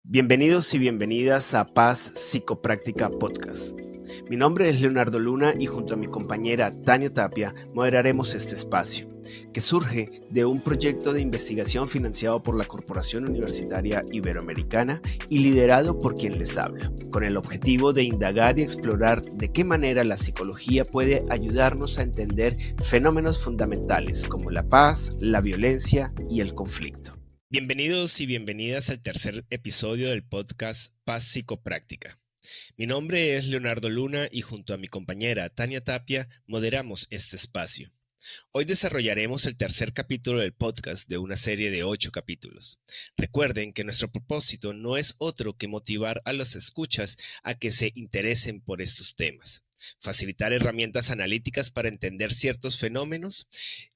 Bienvenidos y bienvenidas a Paz Psicopráctica Podcast. Mi nombre es Leonardo Luna y junto a mi compañera Tania Tapia moderaremos este espacio, que surge de un proyecto de investigación financiado por la Corporación Universitaria Iberoamericana y liderado por quien les habla, con el objetivo de indagar y explorar de qué manera la psicología puede ayudarnos a entender fenómenos fundamentales como la paz, la violencia y el conflicto. Bienvenidos y bienvenidas al tercer episodio del podcast Paz Psicopráctica. Mi nombre es Leonardo Luna y junto a mi compañera Tania Tapia moderamos este espacio. Hoy desarrollaremos el tercer capítulo del podcast de una serie de 8 capítulos. Recuerden que nuestro propósito no es otro que motivar a los escuchas a que se interesen por estos temas. Facilitar herramientas analíticas para entender ciertos fenómenos,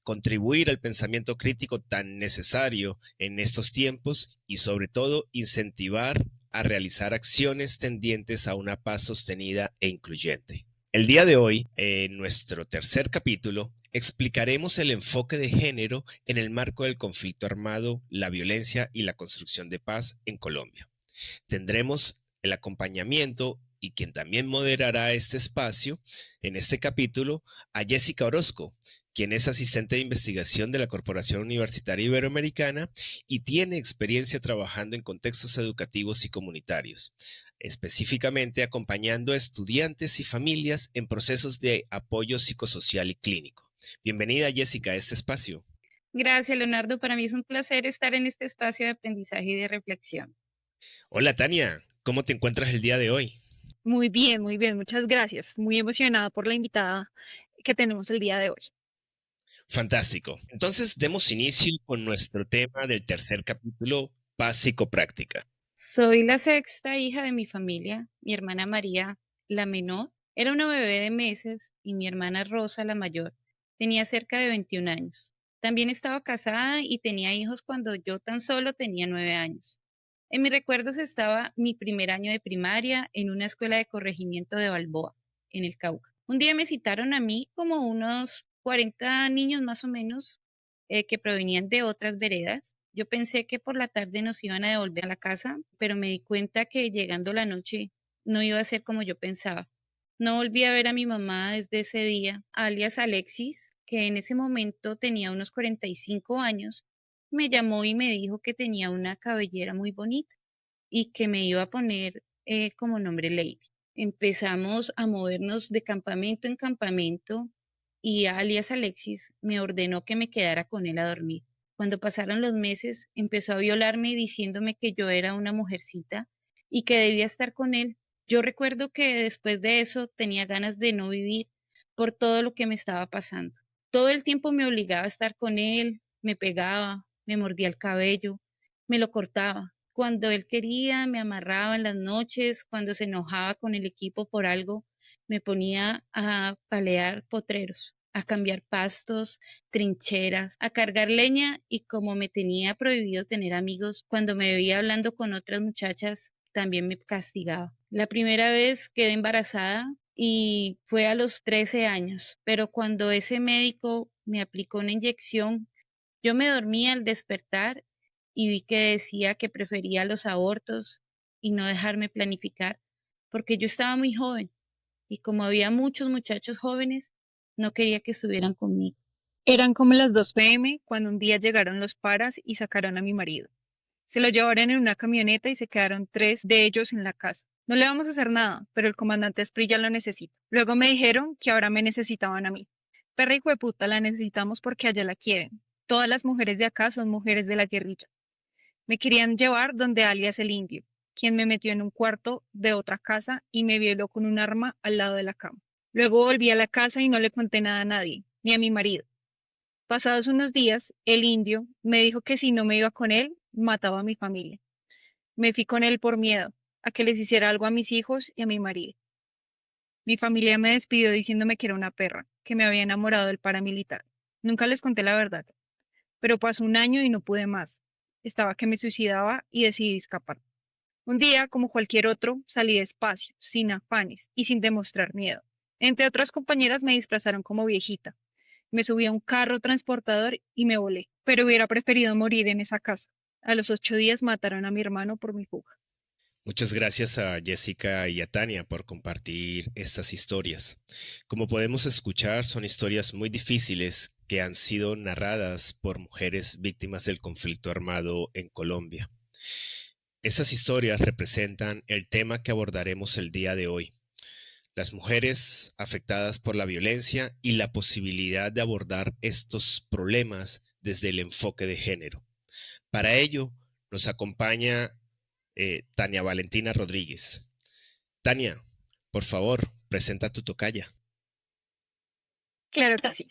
contribuir al pensamiento crítico tan necesario en estos tiempos y sobre todo incentivar a realizar acciones tendientes a una paz sostenida e incluyente. El día de hoy, en nuestro tercer capítulo, explicaremos el enfoque de género en el marco del conflicto armado, la violencia y la construcción de paz en Colombia. Tendremos el acompañamiento y quien también moderará este espacio en este capítulo a Jessica Orozco, quien es asistente de investigación de la Corporación Universitaria Iberoamericana y tiene experiencia trabajando en contextos educativos y comunitarios, específicamente acompañando a estudiantes y familias en procesos de apoyo psicosocial y clínico. Bienvenida, Jessica, a este espacio. Gracias, Leonardo. Para mí es un placer estar en este espacio de aprendizaje y de reflexión. Hola, Tania. ¿Cómo te encuentras el día de hoy? Muy bien, muchas gracias. Muy emocionada por la invitada que tenemos el día de hoy. Fantástico. Entonces, demos inicio con nuestro tema del tercer capítulo, Paz Psicopráctica. Soy la sexta hija de mi familia. Mi hermana María, la menor, era una bebé de meses y mi hermana Rosa, la mayor, tenía cerca de 21 años. También estaba casada y tenía hijos cuando yo tan solo tenía 9 años. En mis recuerdos estaba mi primer año de primaria en una escuela de corregimiento de Balboa, en el Cauca. Un día me citaron a mí como unos 40 niños más o menos que provenían de otras veredas. Yo pensé que por la tarde nos iban a devolver a la casa, pero me di cuenta que llegando la noche no iba a ser como yo pensaba. No volví a ver a mi mamá desde ese día, alias Alexis, que en ese momento tenía unos 45 años, me llamó y me dijo que tenía una cabellera muy bonita y que me iba a poner como nombre Lady. Empezamos a movernos de campamento en campamento y alias Alexis me ordenó que me quedara con él a dormir. Cuando pasaron los meses, empezó a violarme diciéndome que yo era una mujercita y que debía estar con él. Yo recuerdo que después de eso tenía ganas de no vivir por todo lo que me estaba pasando. Todo el tiempo me obligaba a estar con él, me pegaba, me mordía el cabello, me lo cortaba. Cuando él quería, me amarraba en las noches, cuando se enojaba con el equipo por algo, me ponía a palear potreros, a cambiar pastos, trincheras, a cargar leña y como me tenía prohibido tener amigos, cuando me veía hablando con otras muchachas, también me castigaba. La primera vez quedé embarazada y fue a los 13 años, pero cuando ese médico me aplicó una inyección, yo me dormí al despertar y vi que decía que prefería los abortos y no dejarme planificar, porque yo estaba muy joven y como había muchos muchachos jóvenes, no quería que estuvieran conmigo. Eran como las 2 p.m. cuando un día llegaron los paras y sacaron a mi marido. Se lo llevaron en una camioneta y se quedaron 3 de ellos en la casa. No le vamos a hacer nada, pero el comandante Asprilla lo necesita. Luego me dijeron que ahora me necesitaban a mí. Perra hijueputa, la necesitamos porque allá la quieren. Todas las mujeres de acá son mujeres de la guerrilla. Me querían llevar donde alias el indio, quien me metió en un cuarto de otra casa y me violó con un arma al lado de la cama. Luego volví a la casa y no le conté nada a nadie, ni a mi marido. Pasados unos días, el indio me dijo que si no me iba con él, mataba a mi familia. Me fui con él por miedo a que les hiciera algo a mis hijos y a mi marido. Mi familia me despidió diciéndome que era una perra, que me había enamorado del paramilitar. Nunca les conté la verdad, pero pasó un año y no pude más. Estaba que me suicidaba y decidí escapar. Un día, como cualquier otro, salí despacio, sin afanes y sin demostrar miedo. Entre otras compañeras me disfrazaron como viejita. Me subí a un carro transportador y me volé, pero hubiera preferido morir en esa casa. A los 8 días mataron a mi hermano por mi fuga. Muchas gracias a Jessica y a Tania por compartir estas historias. Como podemos escuchar, son historias muy difíciles que han sido narradas por mujeres víctimas del conflicto armado en Colombia. Estas historias representan el tema que abordaremos el día de hoy: las mujeres afectadas por la violencia y la posibilidad de abordar estos problemas desde el enfoque de género. Para ello, nos acompaña Tania Valentina Rodríguez. Tania, por favor, presenta tu tocaya. Claro que sí.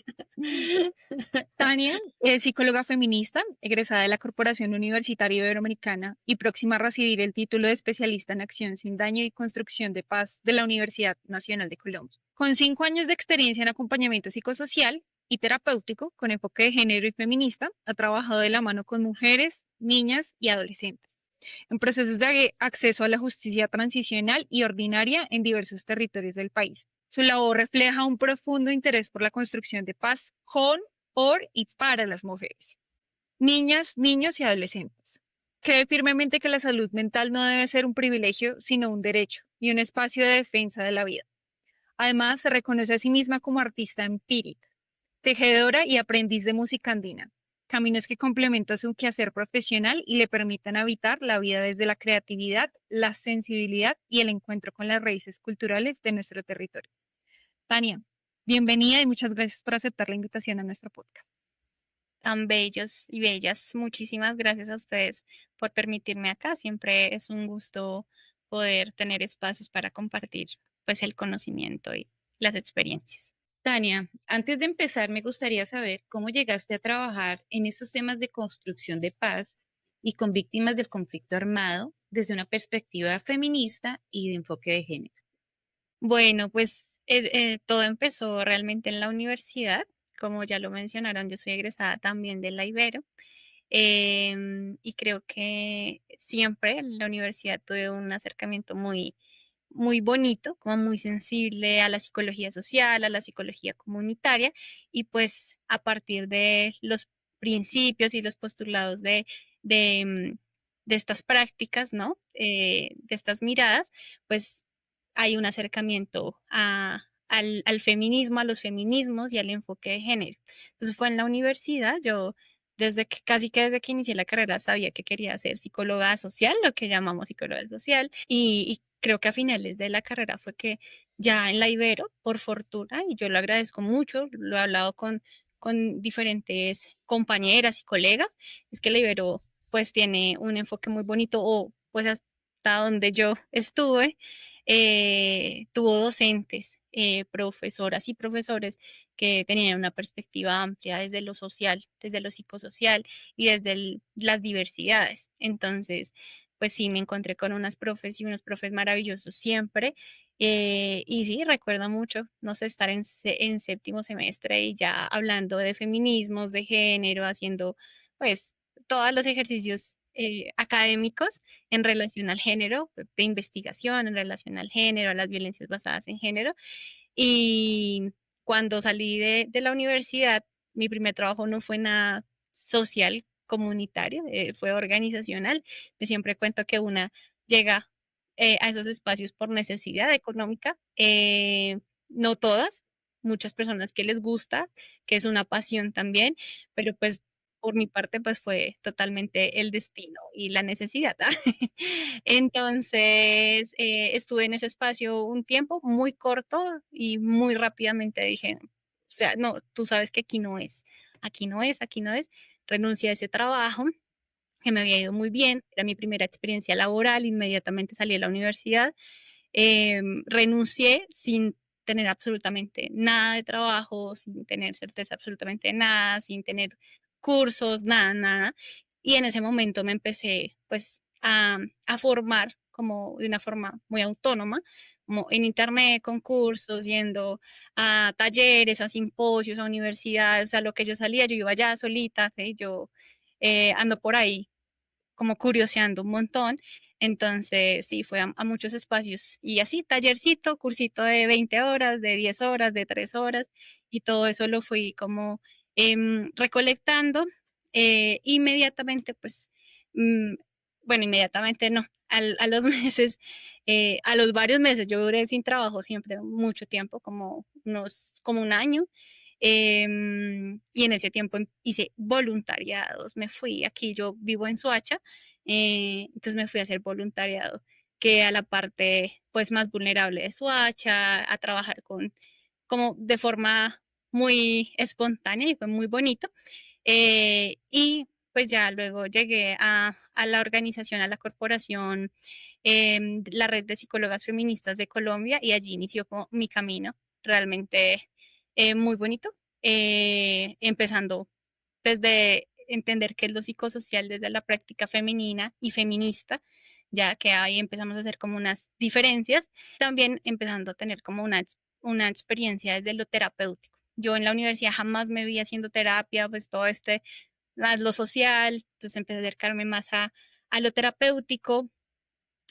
Tania es psicóloga feminista, egresada de la Corporación Universitaria Iberoamericana y próxima a recibir el título de especialista en acción sin daño y construcción de paz de la Universidad Nacional de Colombia. Con 5 años de experiencia en acompañamiento psicosocial y terapéutico con enfoque de género y feminista, ha trabajado de la mano con mujeres, niñas y adolescentes en procesos de acceso a la justicia transicional y ordinaria en diversos territorios del país. Su labor refleja un profundo interés por la construcción de paz con, por y para las mujeres, niñas, niños y adolescentes. Cree firmemente que la salud mental no debe ser un privilegio, sino un derecho y un espacio de defensa de la vida. Además, se reconoce a sí misma como artista empírica, tejedora y aprendiz de música andina, caminos que complementan su quehacer profesional y le permitan habitar la vida desde la creatividad, la sensibilidad y el encuentro con las raíces culturales de nuestro territorio. Tania, bienvenida y muchas gracias por aceptar la invitación a nuestro podcast. Tan bellos y bellas. Muchísimas gracias a ustedes por permitirme acá. Siempre es un gusto poder tener espacios para compartir pues el conocimiento y las experiencias. Tania, antes de empezar, me gustaría saber cómo llegaste a trabajar en estos temas de construcción de paz y con víctimas del conflicto armado desde una perspectiva feminista y de enfoque de género. Bueno, pues todo empezó realmente en la universidad. Como ya lo mencionaron, yo soy egresada también de la Ibero. Y creo que siempre en la universidad tuve un acercamiento muy bonito, como muy sensible a la psicología social, a la psicología comunitaria, y pues a partir de los principios y los postulados de, de estas prácticas, ¿no? De estas miradas, pues hay un acercamiento al feminismo, a los feminismos y al enfoque de género. Entonces fue en la universidad, yo casi que desde que inicié la carrera sabía que quería ser psicóloga social, lo que llamamos psicóloga social, y creo que a finales de la carrera fue que ya en la Ibero, por fortuna, y yo lo agradezco mucho, lo he hablado con diferentes compañeras y colegas, es que la Ibero pues tiene un enfoque muy bonito, o pues hasta donde yo estuve, tuvo docentes, profesoras y profesores que tenían una perspectiva amplia desde lo social, desde lo psicosocial y desde las diversidades. Entonces, pues sí, me encontré con unas profes y unos profes maravillosos siempre. Y sí, recuerdo mucho, no sé, estar en séptimo semestre y ya hablando de feminismos, de género, haciendo pues todos los ejercicios académicos en relación al género, de investigación en relación al género, a las violencias basadas en género. Y cuando salí de la universidad, mi primer trabajo no fue nada social, comunitario, fue organizacional. Yo siempre cuento que una llega a esos espacios por necesidad económica, no todas, muchas personas que les gusta, que es una pasión también, pero pues por mi parte pues fue totalmente el destino y la necesidad. Entonces estuve en ese espacio un tiempo muy corto y muy rápidamente dije, o sea, no, tú sabes que aquí no es, aquí no es, aquí no es. Renuncié a ese trabajo que me había ido muy bien, era mi primera experiencia laboral, inmediatamente salí de la universidad, renuncié sin tener absolutamente nada de trabajo, sin tener certeza absolutamente de nada, sin tener cursos, nada, nada. Y en ese momento me empecé pues a formar como de una forma muy autónoma, como en internet, con cursos, yendo a talleres, a simposios, a universidades, o sea, lo que yo salía, yo iba allá solita, ¿sí? Yo ando por ahí como curioseando un montón. Entonces, sí, fue a muchos espacios y así, tallercito, cursito de 20 horas, de 10 horas, de 3 horas, y todo eso lo fui como recolectando. Inmediatamente, pues, mm, bueno, inmediatamente no, a los meses, a los varios meses, yo duré sin trabajo siempre mucho tiempo, como un año, y en ese tiempo hice voluntariados, me fui, aquí yo vivo en Soacha, entonces me fui a hacer voluntariado, que a la parte pues más vulnerable de Soacha, a trabajar como de forma muy espontánea y fue muy bonito. Y pues ya luego llegué a la organización, a la corporación, la Red de Psicólogas Feministas de Colombia, y allí inició como mi camino realmente muy bonito, empezando desde entender qué es lo psicosocial desde la práctica femenina y feminista, ya que ahí empezamos a hacer como unas diferencias, también empezando a tener como una experiencia desde lo terapéutico. Yo en la universidad jamás me vi haciendo terapia, pues todo lo social, entonces empecé a acercarme más a lo terapéutico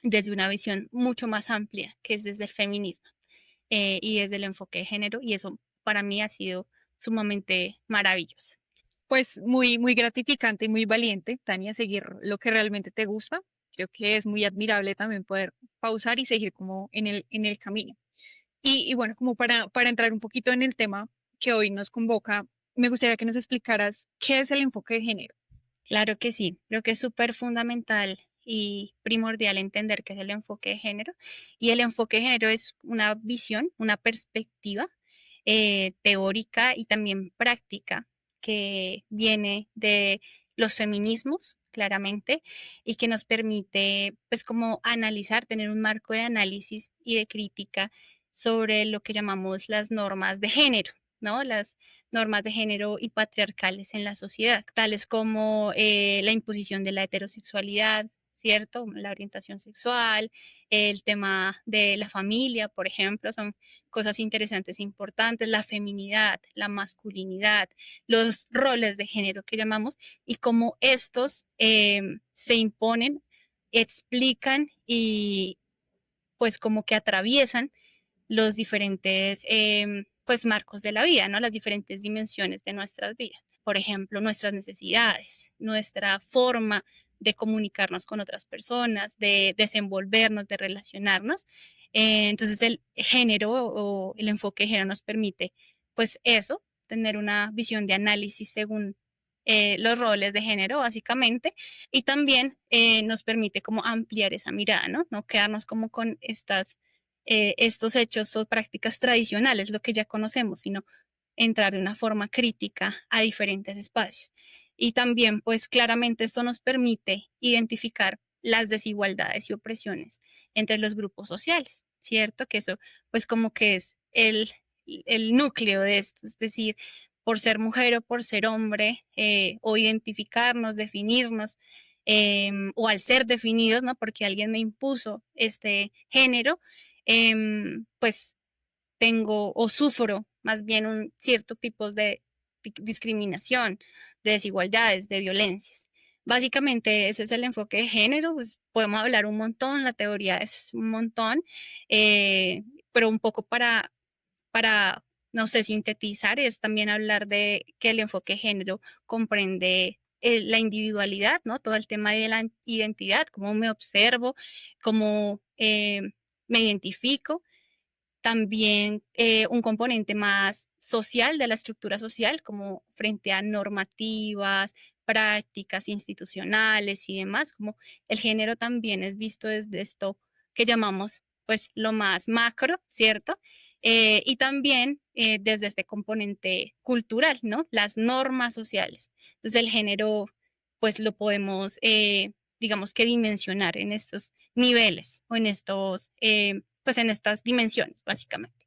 desde una visión mucho más amplia, que es desde el feminismo y desde el enfoque de género, y eso para mí ha sido sumamente maravilloso. Pues muy, muy gratificante y muy valiente, Tania, seguir lo que realmente te gusta. Creo que es muy admirable también poder pausar y seguir como en el camino. Y bueno, como para entrar un poquito en el tema que hoy nos convoca, me gustaría que nos explicaras qué es el enfoque de género. Claro que sí, creo que es súper fundamental y primordial entender qué es el enfoque de género. Y el enfoque de género es una visión, una perspectiva teórica y también práctica que viene de los feminismos, claramente, y que nos permite, pues, como analizar, tener un marco de análisis y de crítica sobre lo que llamamos las normas de género, ¿no? Las normas de género y patriarcales en la sociedad, tales como la imposición de la heterosexualidad, ¿cierto? La orientación sexual, el tema de la familia, por ejemplo, son cosas interesantes e importantes, la feminidad, la masculinidad, los roles de género que llamamos, y cómo estos se imponen, explican y pues como que atraviesan los diferentes pues marcos de la vida, ¿no? Las diferentes dimensiones de nuestras vidas. Por ejemplo, nuestras necesidades, nuestra forma de comunicarnos con otras personas, de desenvolvernos, de relacionarnos. Entonces el género o el enfoque de género nos permite pues eso, tener una visión de análisis según los roles de género básicamente, y también nos permite como ampliar esa mirada, ¿no? No quedarnos como con estos hechos o prácticas tradicionales, lo que ya conocemos, sino entrar de una forma crítica a diferentes espacios. Y también, pues claramente esto nos permite identificar las desigualdades y opresiones entre los grupos sociales, ¿cierto? Que eso, pues como que es el núcleo de esto, es decir, por ser mujer o por ser hombre, o identificarnos, definirnos, o al ser definidos, ¿no? Porque alguien me impuso este género, pues tengo o sufro más bien un cierto tipo de discriminación, de desigualdades, de violencias. Básicamente ese es el enfoque de género, pues podemos hablar un montón, la teoría es un montón, pero un poco para, no sé, sintetizar es también hablar de que el enfoque de género comprende la individualidad, ¿no? Todo el tema de la identidad, cómo me observo, cómo me identifico, también un componente más social de la estructura social, como frente a normativas, prácticas institucionales y demás, como el género también es visto desde esto que llamamos pues lo más macro, ¿cierto? Y también desde este componente cultural, ¿no? Las normas sociales. Entonces el género pues lo podemos, digamos que dimensionar en estos niveles o en estos pues en estas dimensiones, básicamente.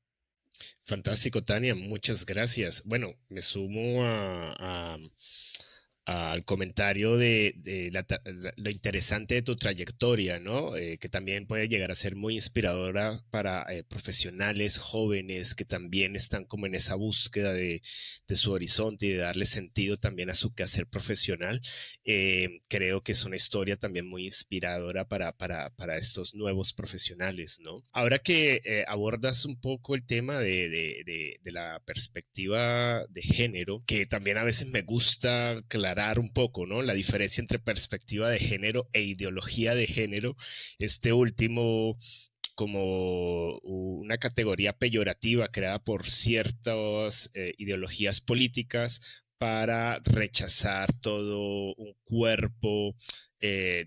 Fantástico, Tania, muchas gracias. Bueno, me sumo al comentario de lo interesante de tu trayectoria, ¿no? Que también puede llegar a ser muy inspiradora para profesionales jóvenes que también están como en esa búsqueda de su horizonte y de darle sentido también a su quehacer profesional. Creo que es una historia también muy inspiradora para estos nuevos profesionales, ¿no? Ahora que abordas un poco el tema de la perspectiva de género, que también a veces me gusta, claro, aclarar un poco, ¿no? La diferencia entre perspectiva de género e ideología de género. Este último como una categoría peyorativa creada por ciertas ideologías políticas para rechazar todo un cuerpo,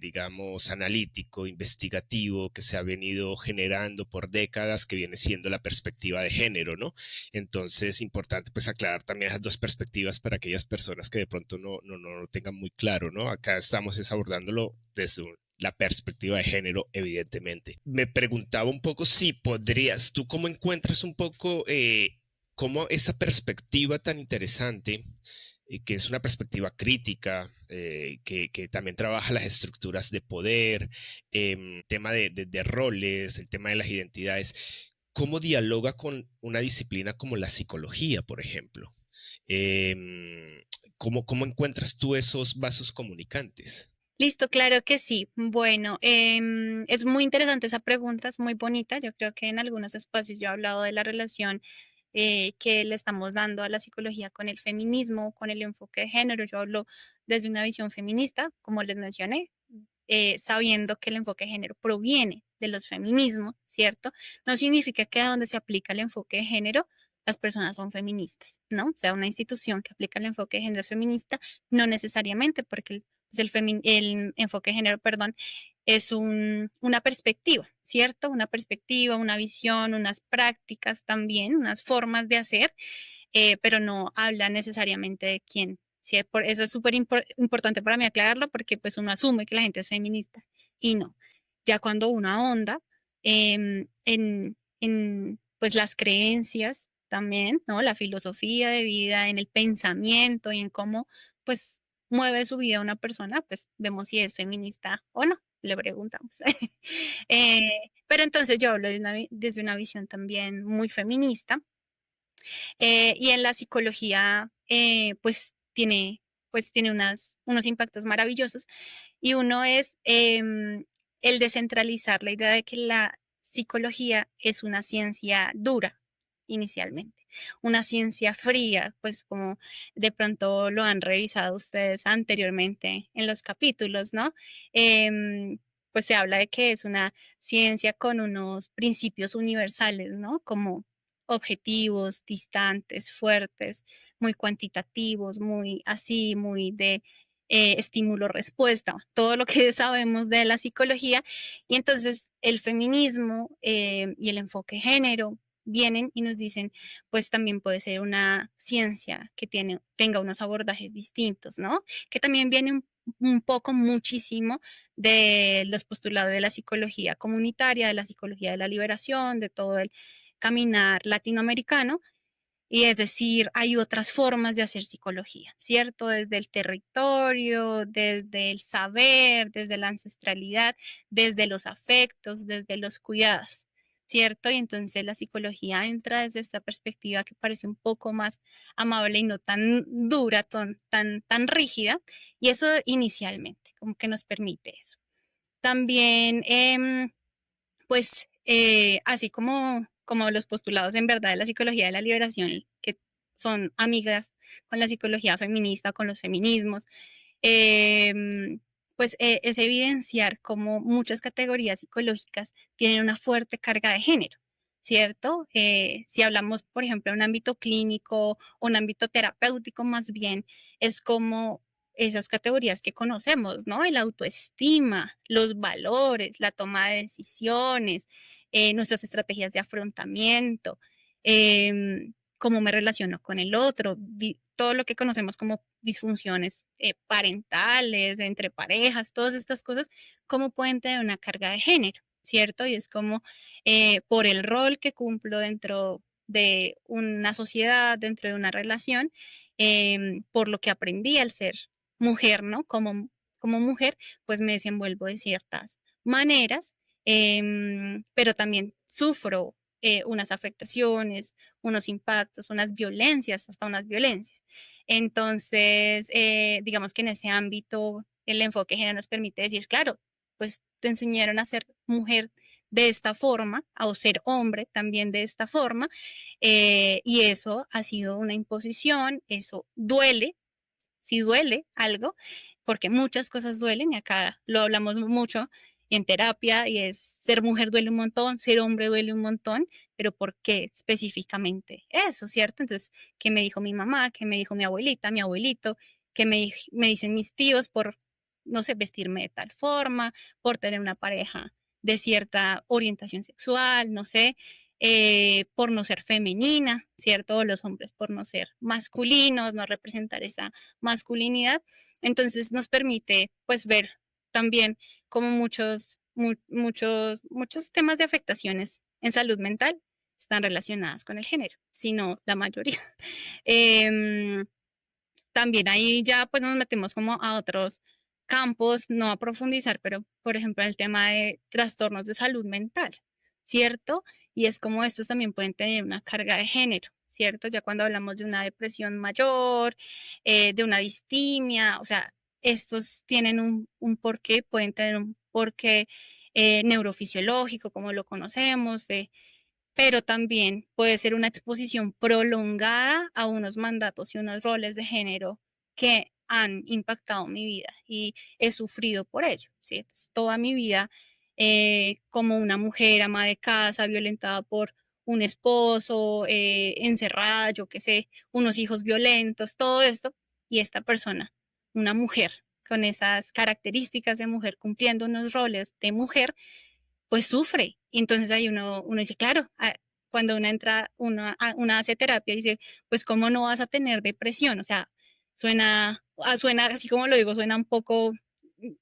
digamos, analítico, investigativo, que se ha venido generando por décadas, que viene siendo la perspectiva de género, ¿no? Entonces, importante pues aclarar también esas dos perspectivas para aquellas personas que de pronto no lo tengan muy claro, ¿no? Acá estamos abordándolo desde la perspectiva de género, evidentemente. Me preguntaba un poco si podrías, ¿tú cómo encuentras un poco cómo esa perspectiva tan interesante, que es una perspectiva crítica, que también trabaja las estructuras de poder, tema de roles, el tema de las identidades, cómo dialoga con una disciplina como la psicología, por ejemplo? ¿Cómo encuentras tú esos vasos comunicantes? Listo, claro que sí. Bueno, es muy interesante esa pregunta, es muy bonita. Yo creo que en algunos espacios yo he hablado de la relación que le estamos dando a la psicología con el feminismo, con el enfoque de género. Yo hablo desde una visión feminista, como les mencioné, sabiendo que el enfoque de género proviene de los feminismos, ¿cierto? No significa que donde se aplica el enfoque de género, las personas son feministas, ¿no? O sea, una institución que aplica el enfoque de género es feminista, no necesariamente, porque el enfoque de género, perdón, es una perspectiva, ¿cierto? Una perspectiva, una visión, unas prácticas también, unas formas de hacer, pero no habla necesariamente de quién. ¿Sí? Por eso es súper importante para mí aclararlo, porque pues uno asume que la gente es feminista y no. Ya cuando uno ahonda en pues las creencias también, ¿no? La filosofía de vida, en el pensamiento y en cómo pues mueve su vida una persona, pues vemos si es feminista o no, le preguntamos. Eh, pero entonces yo hablo desde una visión también muy feminista, y en la psicología pues tiene unos impactos maravillosos, y uno es el descentralizar la idea de que la psicología es una ciencia dura inicialmente, una ciencia fría, pues como de pronto lo han revisado ustedes anteriormente en los capítulos, ¿no? Pues se habla de que es una ciencia con unos principios universales, ¿no? Como objetivos, distantes, fuertes, muy cuantitativos, muy así, muy de estímulo-respuesta, todo lo que sabemos de la psicología. Y entonces el feminismo y el enfoque género vienen y nos dicen, pues también puede ser una ciencia que tenga unos abordajes distintos, ¿no? Que también viene un poco muchísimo de los postulados de la psicología comunitaria, de la psicología de la liberación, de todo el caminar latinoamericano, y es decir, hay otras formas de hacer psicología, ¿cierto? Desde el territorio, desde el saber, desde la ancestralidad, desde los afectos, desde los cuidados, ¿cierto? Y entonces la psicología entra desde esta perspectiva que parece un poco más amable y no tan dura, tan rígida, y eso inicialmente, como que nos permite eso. También, así como los postulados en verdad de la psicología de la liberación, que son amigas con la psicología feminista, con los feminismos, es evidenciar cómo muchas categorías psicológicas tienen una fuerte carga de género, ¿cierto? Si hablamos, por ejemplo, de un ámbito clínico o un ámbito terapéutico más bien, es como esas categorías que conocemos, ¿no? El autoestima, los valores, la toma de decisiones, nuestras estrategias de afrontamiento, cómo me relaciono con el otro, todo lo que conocemos como disfunciones parentales, entre parejas, todas estas cosas, cómo pueden tener una carga de género, ¿cierto? Y es como por el rol que cumplo dentro de una sociedad, dentro de una relación, por lo que aprendí al ser mujer, ¿no? Como mujer, pues me desenvuelvo de ciertas maneras, pero también sufro unas afectaciones, unos impactos, unas violencias, hasta unas violencias. Entonces, digamos que en ese ámbito el enfoque de género nos permite decir, claro, pues te enseñaron a ser mujer de esta forma, o ser hombre también de esta forma, y eso ha sido una imposición, eso duele, si duele algo, porque muchas cosas duelen y acá lo hablamos mucho en terapia y es ser mujer duele un montón, ser hombre duele un montón, pero ¿por qué específicamente eso, cierto? Entonces, ¿qué me dijo mi mamá? ¿Qué me dijo mi abuelita, mi abuelito? ¿Qué me dicen mis tíos por, no sé, vestirme de tal forma, por tener una pareja de cierta orientación sexual, no sé, por no ser femenina, ¿cierto? Los hombres por no ser masculinos, no representar esa masculinidad. Entonces nos permite pues ver también como muchos temas de afectaciones en salud mental están relacionadas con el género, si no la mayoría. Em, También ahí ya pues nos metemos como a otros campos, no a profundizar, pero por ejemplo el tema de trastornos de salud mental, ¿cierto? Y es como estos también pueden tener una carga de género, ¿cierto? Ya cuando hablamos de una depresión mayor, de una distimia, o sea, estos tienen un porqué, pueden tener un porqué neurofisiológico, como lo conocemos, pero también puede ser una exposición prolongada a unos mandatos y unos roles de género que han impactado mi vida y he sufrido por ello, ¿sí? Entonces, toda mi vida como una mujer ama de casa, violentada por un esposo, encerrada, yo qué sé, unos hijos violentos, todo esto, y esta persona, una mujer con esas características de mujer, cumpliendo unos roles de mujer, pues sufre. Y entonces ahí uno dice, claro, cuando uno entra, uno hace terapia, dice, pues cómo no vas a tener depresión. O sea, suena así como lo digo, suena un poco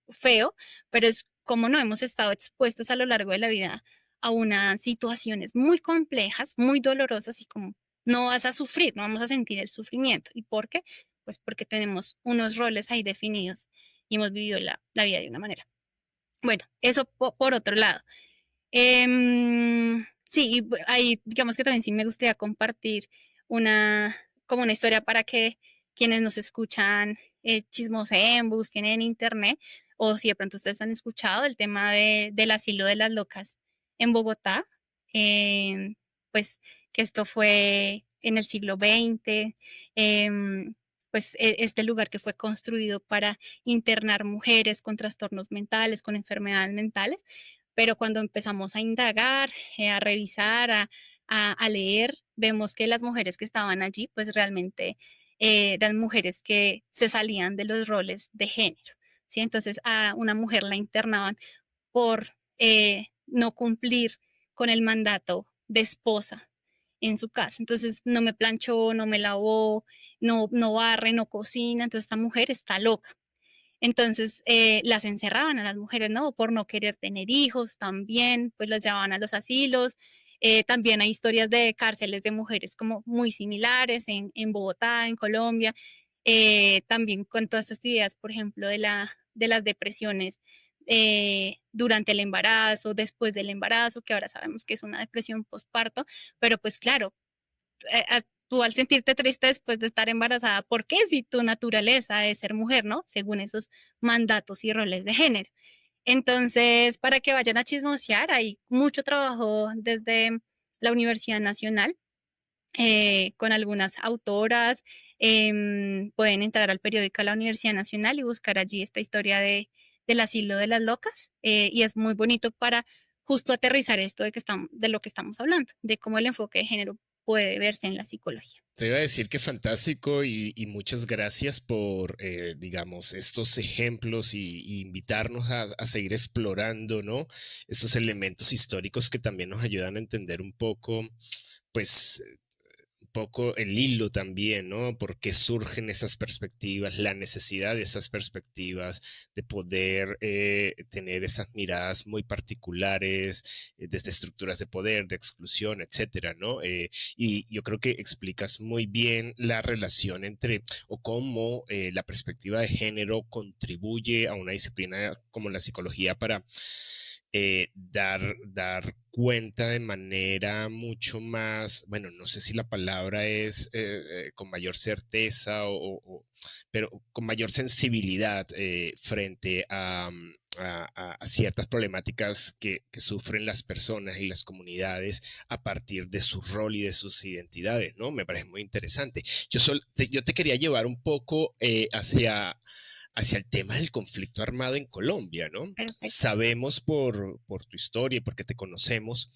feo, pero es como no hemos estado expuestas a lo largo de la vida a unas situaciones muy complejas, muy dolorosas y como no vas a sufrir, no vamos a sentir el sufrimiento. ¿Y por qué? Pues porque tenemos unos roles ahí definidos y hemos vivido la vida de una manera. Bueno, eso por otro lado. Sí, y ahí digamos que también sí me gustaría compartir como una historia para que quienes nos escuchan chismoseen, busquen en internet, o si de pronto ustedes han escuchado el tema del asilo de las locas en Bogotá, em, pues que esto fue en el siglo XX, pues este lugar que fue construido para internar mujeres con trastornos mentales, con enfermedades mentales, pero cuando empezamos a indagar, a revisar, a leer, vemos que las mujeres que estaban allí, pues realmente eran mujeres que se salían de los roles de género, ¿sí? Entonces a una mujer la internaban por no cumplir con el mandato de esposa en su casa. Entonces no me planchó, no me lavó, no barre, no cocina. Entonces esta mujer está loca. Entonces las encerraban a las mujeres, ¿no? Por no querer tener hijos también, pues las llevaban a los asilos. También hay historias de cárceles de mujeres como muy similares en Bogotá, en Colombia. También con todas estas ideas, por ejemplo, de las depresiones durante el embarazo, después del embarazo, que ahora sabemos que es una depresión postparto, pero pues claro, tú al sentirte triste después de estar embarazada, ¿por qué? Si tu naturaleza es ser mujer, ¿no? Según esos mandatos y roles de género. Entonces, para que vayan a chismosear, hay mucho trabajo desde la Universidad Nacional con algunas autoras. Pueden entrar al periódico de la Universidad Nacional y buscar allí esta historia del asilo de las locas. Y es muy bonito para justo aterrizar esto de lo que estamos hablando, de cómo el enfoque de género puede verse en la psicología. Te iba a decir que fantástico y muchas gracias por, digamos, estos ejemplos y invitarnos a seguir explorando, ¿no? Estos elementos históricos que también nos ayudan a entender un poco, pues, un poco el hilo también, ¿no? Por qué surgen esas perspectivas, la necesidad de esas perspectivas, de poder tener esas miradas muy particulares desde estructuras de poder, de exclusión, etcétera, ¿no? Y yo creo que explicas muy bien la relación entre o cómo la perspectiva de género contribuye a una disciplina como la psicología para dar cuenta de manera mucho más, bueno, no sé si la palabra es con mayor certeza pero con mayor sensibilidad frente a ciertas problemáticas que sufren las personas y las comunidades a partir de su rol y de sus identidades, ¿no? Me parece muy interesante. Yo te quería llevar un poco hacia el tema del conflicto armado en Colombia, ¿no? Perfecto. Sabemos por tu historia y porque te conocemos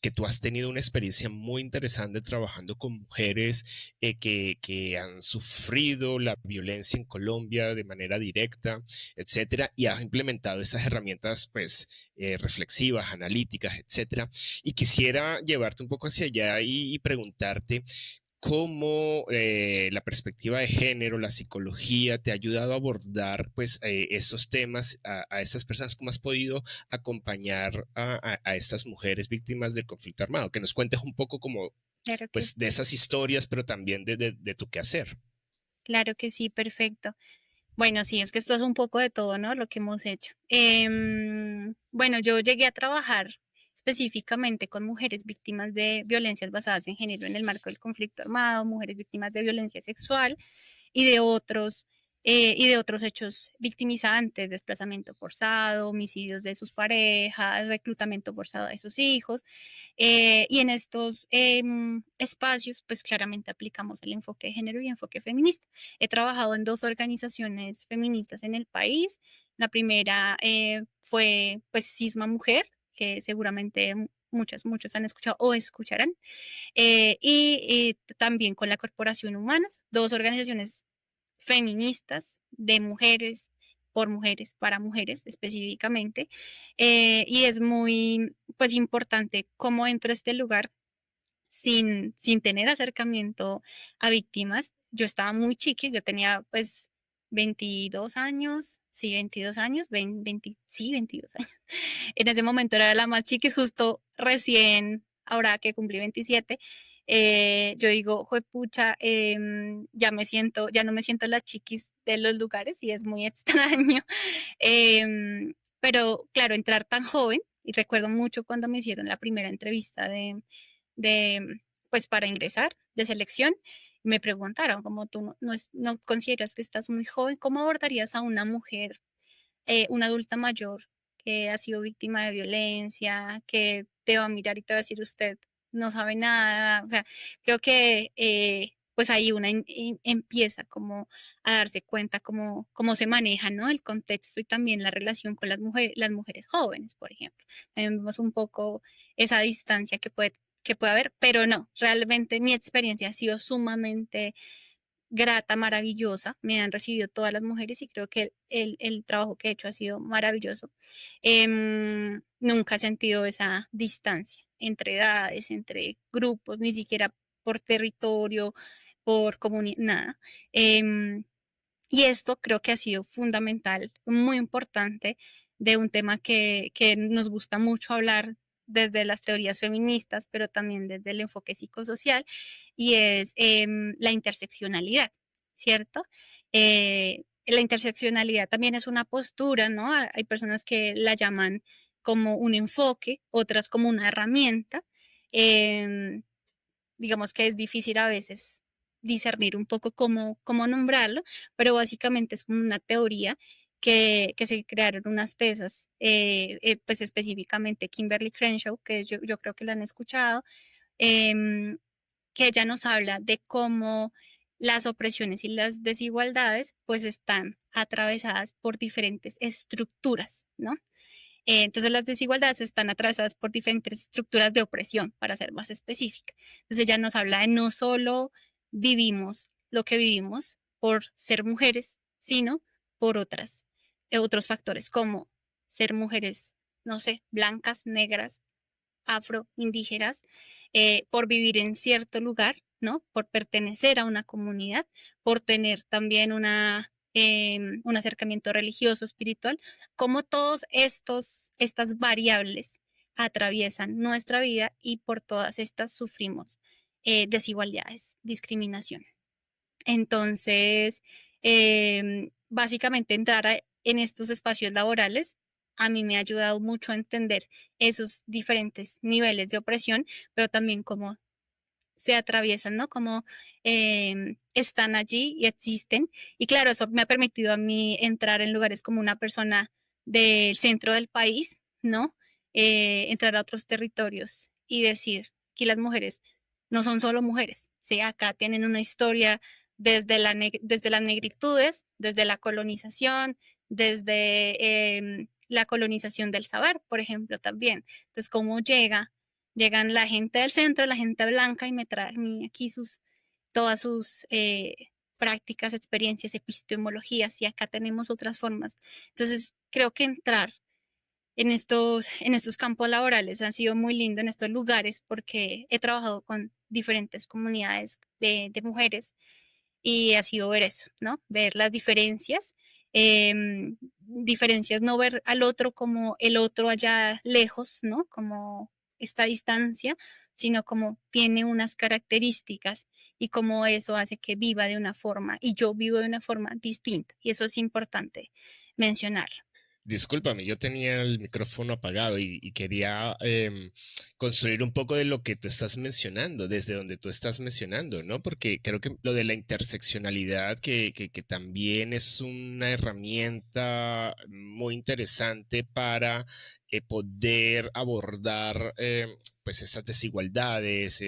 que tú has tenido una experiencia muy interesante trabajando con mujeres que han sufrido la violencia en Colombia de manera directa, etcétera, y has implementado esas herramientas, pues, reflexivas, analíticas, etcétera. Y quisiera llevarte un poco hacia allá y preguntarte cómo la perspectiva de género, la psicología te ha ayudado a abordar pues esos temas a estas personas, cómo has podido acompañar a estas mujeres víctimas del conflicto armado, que nos cuentes un poco como Claro que pues de sí. esas historias, pero también de tu quehacer. Claro que sí, perfecto. Bueno, sí, es que esto es un poco de todo, ¿no? Lo que hemos hecho. Bueno, yo llegué a trabajar específicamente con mujeres víctimas de violencias basadas en género en el marco del conflicto armado, mujeres víctimas de violencia sexual y y de otros hechos victimizantes, desplazamiento forzado, homicidios de sus parejas, reclutamiento forzado de sus hijos. Y en estos espacios, pues claramente aplicamos el enfoque de género y enfoque feminista. He trabajado en dos organizaciones feministas en el país. La primera fue pues Cisma Mujer, que seguramente muchos han escuchado o escucharán, y también con la Corporación Humanas, dos organizaciones feministas de mujeres por mujeres, para mujeres específicamente, y es muy pues importante cómo entro a este lugar sin tener acercamiento a víctimas. Yo estaba muy chiquis, yo tenía pues 22 años, sí, 22 años, 20, sí, 22 años. En ese momento era la más chiquis, justo recién, ahora que cumplí 27, yo digo, juepucha, ya no me siento la chiquis de los lugares y es muy extraño. Pero claro, entrar tan joven, y recuerdo mucho cuando me hicieron la primera entrevista de pues para ingresar, de selección, me preguntaron, como tú no consideras que estás muy joven, ¿cómo abordarías a una mujer, una adulta mayor que ha sido víctima de violencia, que te va a mirar y te va a decir usted no sabe nada? O sea, creo que pues ahí una empieza como a darse cuenta cómo se maneja, ¿no? El contexto y también la relación con las mujeres jóvenes, por ejemplo. También vemos un poco esa distancia que puede haber, pero no, realmente mi experiencia ha sido sumamente grata, maravillosa. Me han recibido todas las mujeres y creo que el trabajo que he hecho ha sido maravilloso. Nunca he sentido esa distancia entre edades, entre grupos, ni siquiera por territorio, por comunidad, nada. Em, y esto creo que ha sido fundamental, muy importante, de un tema que nos gusta mucho hablar desde las teorías feministas, pero también desde el enfoque psicosocial, y es la interseccionalidad, ¿cierto? La interseccionalidad también es una postura, ¿no? Hay personas que la llaman como un enfoque, otras como una herramienta. em, digamos que es difícil a veces discernir un poco cómo nombrarlo, pero básicamente es como una teoría que se crearon unas tesas, pues específicamente Kimberly Crenshaw, que yo creo que la han escuchado, em, que ella nos habla de cómo las opresiones y las desigualdades pues están atravesadas por diferentes estructuras, ¿no? Entonces las desigualdades están atravesadas por diferentes estructuras de opresión, para ser más específica. Entonces ella nos habla de no solo vivimos lo que vivimos por ser mujeres, sino por otros factores como ser mujeres, no sé, blancas, negras, afro, indígenas, por vivir en cierto lugar, ¿no? Por pertenecer a una comunidad, por tener también un acercamiento religioso, espiritual, como todos estas variables atraviesan nuestra vida y por todas estas sufrimos desigualdades, discriminación. Entonces, básicamente en estos espacios laborales a mí me ha ayudado mucho a entender esos diferentes niveles de opresión, pero también cómo se atraviesan, ¿no? Cómo están allí y existen. Y claro, eso me ha permitido a mí entrar en lugares como una persona del centro del país, ¿no? Entrar a otros territorios y decir que las mujeres no son solo mujeres, ¿sí? Acá tienen una historia desde las negritudes, desde la colonización, desde la colonización del saber, por ejemplo, también. Entonces, cómo llegan la gente del centro, la gente blanca y me traen aquí todas sus prácticas, experiencias, epistemologías y acá tenemos otras formas. Entonces, creo que entrar en estos campos laborales ha sido muy lindo en estos lugares porque he trabajado con diferentes comunidades de mujeres y ha sido ver eso, ¿no? Ver las diferencias, diferencias, no ver al otro como el otro allá lejos, ¿no? Como esta distancia, sino como tiene unas características y como eso hace que viva de una forma y yo vivo de una forma distinta y eso es importante mencionarlo. Discúlpame, yo tenía el micrófono apagado y quería construir un poco de lo que tú estás mencionando, desde donde tú estás mencionando, ¿no? Porque creo que lo de la interseccionalidad, que también es una herramienta muy interesante para poder abordar pues estas desigualdades,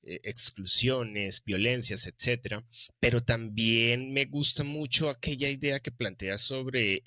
exclusiones, violencias, etcétera. Pero también me gusta mucho aquella idea que planteas sobre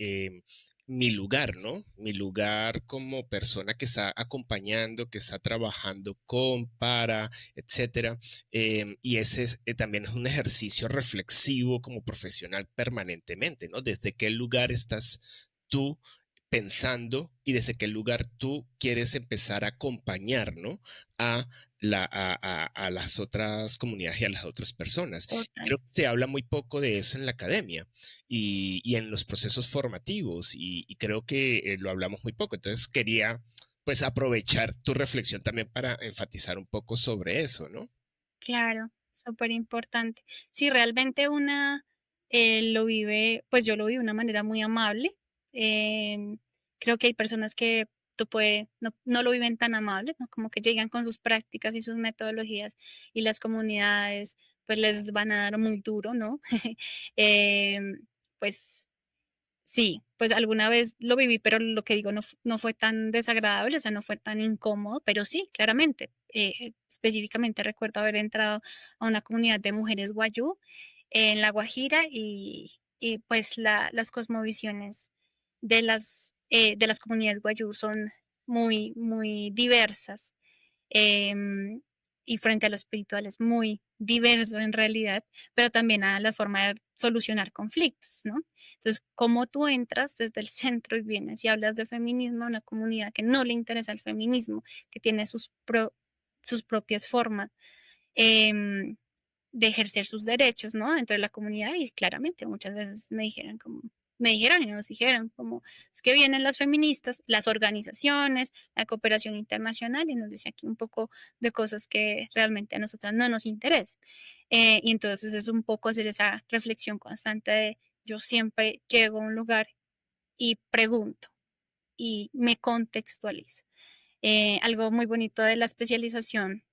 mi lugar, ¿no? Mi lugar como persona que está acompañando, que está trabajando con, para, etcétera. Y ese también es un ejercicio reflexivo como profesional permanentemente, ¿no? ¿Desde qué lugar estás tú pensando y desde qué lugar tú quieres empezar a acompañar, ¿no? A a las otras comunidades y a las otras personas? Total. Creo que se habla muy poco de eso en la academia y en los procesos formativos y creo que lo hablamos muy poco. Entonces quería pues aprovechar tu reflexión también para enfatizar un poco sobre eso, ¿no? Claro, súper importante. Si realmente una lo vive, pues yo lo vivo de una manera muy amable. em, Creo que hay personas que no lo viven tan amable, ¿no? Como que llegan con sus prácticas y sus metodologías y las comunidades pues les van a dar muy duro, ¿no? Pues sí, pues alguna vez lo viví, pero lo que digo no fue tan desagradable, o sea, no fue tan incómodo, pero sí, claramente. Específicamente recuerdo haber entrado a una comunidad de mujeres guayú en La Guajira y pues las cosmovisiones de las comunidades guayú son muy, muy diversas em, y frente a lo espiritual es muy diverso en realidad, pero también a la forma de solucionar conflictos, ¿no? Entonces, cómo tú entras desde el centro y vienes y hablas de feminismo a una comunidad que no le interesa el feminismo, que tiene sus propias formas em, de ejercer sus derechos, ¿no? Dentro de la comunidad y claramente muchas veces me dijeron y nos dijeron como, es que vienen las feministas, las organizaciones, la cooperación internacional y nos dice aquí un poco de cosas que realmente a nosotras no nos interesan. Y entonces es un poco hacer esa reflexión constante de yo siempre llego a un lugar y pregunto y me contextualizo. Algo muy bonito de la especialización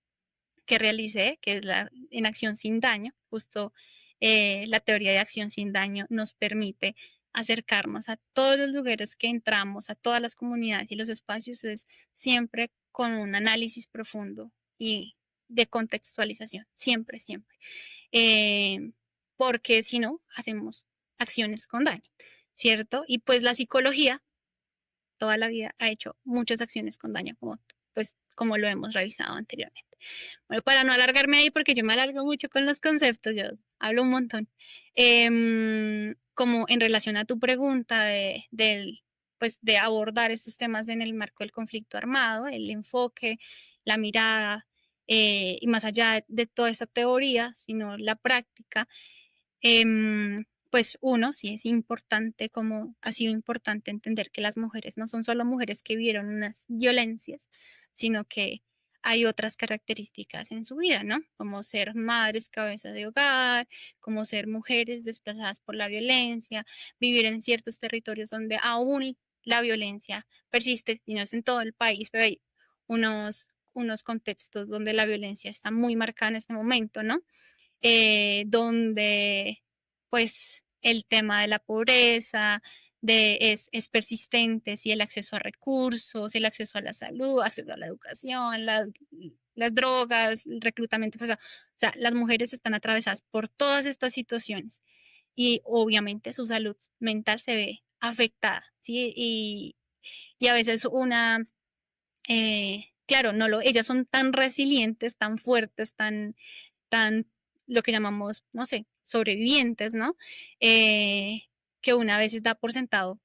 que realicé, que es la en acción sin daño, justo la teoría de acción sin daño nos permite acercarnos a todos los lugares que entramos, a todas las comunidades y los espacios, es siempre con un análisis profundo y de contextualización, siempre, siempre. Eh, Porque si no, hacemos acciones con daño, ¿cierto? Y pues la psicología toda la vida ha hecho muchas acciones con daño, como lo hemos revisado anteriormente. Bueno, para no alargarme ahí, porque yo me alargo mucho con los conceptos, yo hablo un montón. Como en relación a tu pregunta pues de abordar estos temas en el marco del conflicto armado, el enfoque, la mirada, y más allá de toda esa teoría, sino la práctica, pues uno, sí es importante, como ha sido importante entender que las mujeres no son solo mujeres que vieron unas violencias, sino que hay otras características en su vida, ¿no? Como ser madres, cabeza de hogar, como ser mujeres desplazadas por la violencia, vivir en ciertos territorios donde aún la violencia persiste, y no es en todo el país, pero hay unos contextos donde la violencia está muy marcada en este momento, ¿no? Donde pues el tema de la pobreza es persistente, sí, el acceso a recursos, el acceso a la salud, acceso a la educación, las drogas, el reclutamiento forzado. O sea, las mujeres están atravesadas por todas estas situaciones y obviamente su salud mental se ve afectada, ¿sí? Y a veces claro, ellas son tan resilientes, tan fuertes, tan lo que llamamos, no sé, sobrevivientes, ¿no? Que una vez da por sentado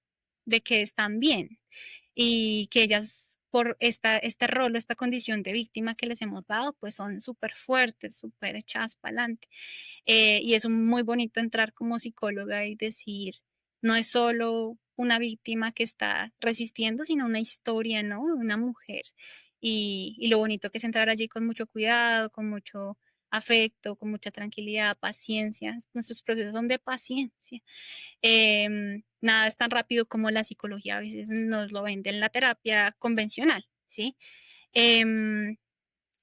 de que están bien y que ellas por este rol o esta condición de víctima que les hemos dado, pues son súper fuertes, súper echadas para adelante. Y es muy bonito entrar como psicóloga y decir, no es solo una víctima que está resistiendo, sino una historia, ¿no? Una mujer. Y lo bonito que es entrar allí con mucho cuidado, con mucho afecto, con mucha tranquilidad, paciencia. Nuestros procesos son de paciencia. Nada es tan rápido como la psicología a veces nos lo vende en la terapia convencional, ¿sí? Em,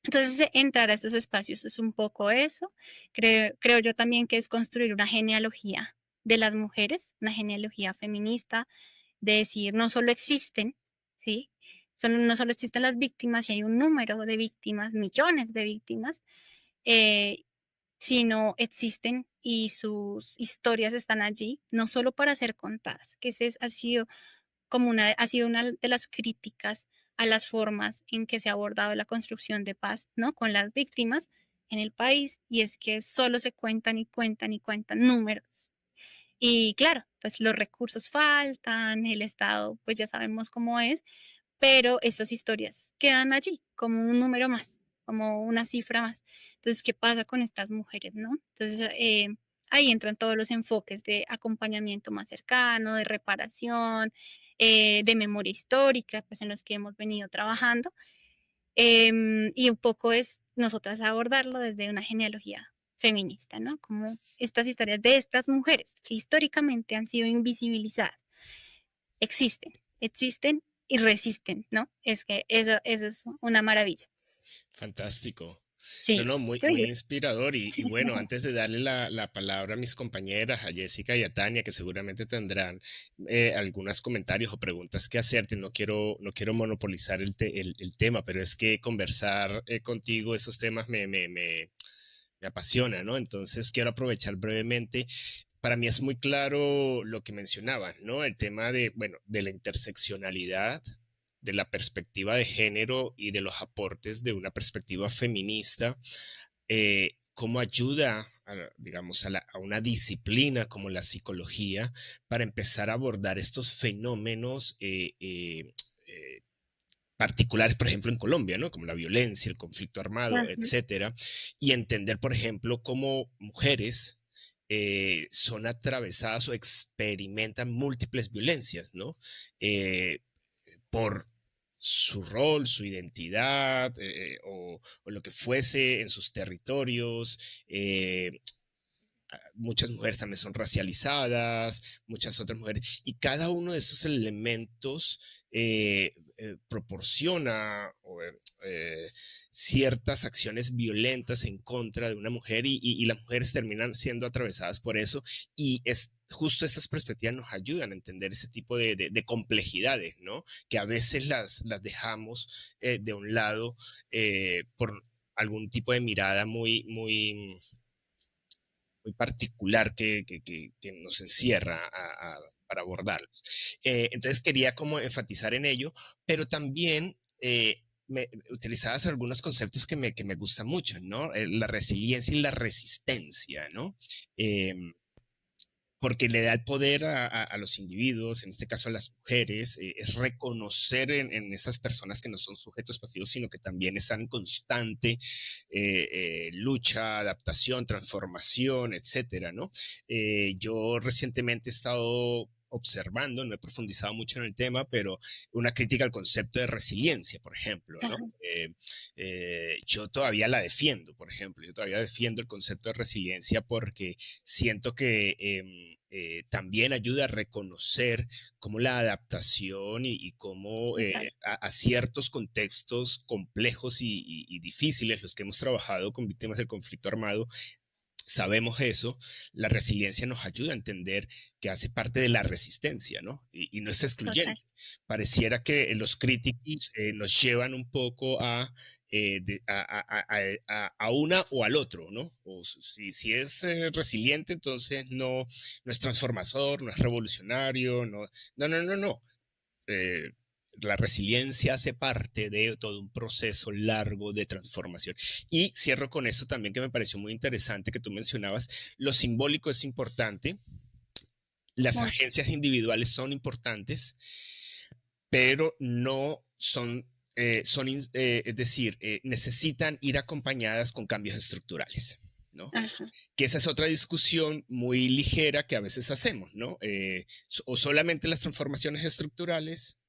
entonces, entrar a estos espacios es un poco eso. Creo yo también que es construir una genealogía de las mujeres, una genealogía feminista, de decir, no solo existen, ¿sí? No solo existen las víctimas, y hay un número de víctimas, millones de víctimas, eh, sino existen y sus historias están allí, no solo para ser contadas, que ha sido una de las críticas a las formas en que se ha abordado la construcción de paz, ¿no? Con las víctimas en el país, y es que solo se cuentan y cuentan y cuentan números. Y claro, pues los recursos faltan, el Estado, pues ya sabemos cómo es, pero estas historias quedan allí como un número más, como una cifra más. Entonces, ¿qué pasa con estas mujeres, no? Entonces, ahí entran todos los enfoques de acompañamiento más cercano, de reparación, de memoria histórica, pues en los que hemos venido trabajando. Y un poco es nosotras abordarlo desde una genealogía feminista, ¿no? Como estas historias de estas mujeres que históricamente han sido invisibilizadas, existen y resisten, ¿no? Es que eso es una maravilla. Fantástico. No, Sí, no, muy, muy sí. inspirador. Y bueno, antes de darle la palabra a mis compañeras, a Jessica y a Tania, que seguramente tendrán algunos comentarios o preguntas que hacerte, no quiero monopolizar el tema, pero es que conversar contigo esos temas me apasiona, ¿no? Entonces quiero aprovechar brevemente. Para mí es muy claro lo que mencionabas, ¿no? El tema de, bueno, de la interseccionalidad, de la perspectiva de género y de los aportes de una perspectiva feminista, cómo ayuda, digamos, a una disciplina como la psicología para empezar a abordar estos fenómenos particulares, por ejemplo, en Colombia, ¿no? Como la violencia, el conflicto armado, Ajá. etcétera, y entender, por ejemplo, cómo mujeres son atravesadas o experimentan múltiples violencias, ¿no? Por su rol, su identidad o lo que fuese en sus territorios. Muchas mujeres también son racializadas, muchas otras mujeres, y cada uno de estos elementos proporciona ciertas acciones violentas en contra de una mujer y las mujeres terminan siendo atravesadas por eso y justo estas perspectivas nos ayudan a entender ese tipo de complejidades, ¿no? Que a veces las dejamos de un lado por algún tipo de mirada muy particular que nos encierra para abordarlos. Entonces quería como enfatizar en ello, pero también utilizabas algunos conceptos que me gustan mucho, ¿no? La resiliencia y la resistencia, ¿no? Eh, porque le da el poder a los individuos, en este caso a las mujeres, es reconocer en esas personas que no son sujetos pasivos, sino que también están en constante lucha, adaptación, transformación, etcétera, ¿no? Yo recientemente he estado observando, no he profundizado mucho en el tema, pero una crítica al concepto de resiliencia, por ejemplo, ¿no? Yo todavía la defiendo, por ejemplo, yo todavía defiendo el concepto de resiliencia porque siento que también ayuda a reconocer cómo la adaptación y cómo a ciertos contextos complejos y difíciles, los que hemos trabajado con víctimas del conflicto armado, sabemos eso, la resiliencia nos ayuda a entender que hace parte de la resistencia, ¿no? Y no es excluyente. Total. Pareciera que los críticos nos llevan un poco a una o al otro, ¿no? O si es resiliente, entonces no es transformador, no es revolucionario, no. Eh, la resiliencia hace parte de todo un proceso largo de transformación. Y cierro con eso también, que me pareció muy interesante que tú mencionabas, lo simbólico es importante, las Mucho. agencias individuales son importantes, pero no son, es decir, necesitan ir acompañadas con cambios estructurales, ¿no? Ajá. Que esa es otra discusión muy ligera que a veces hacemos, ¿no? O solamente las transformaciones estructurales,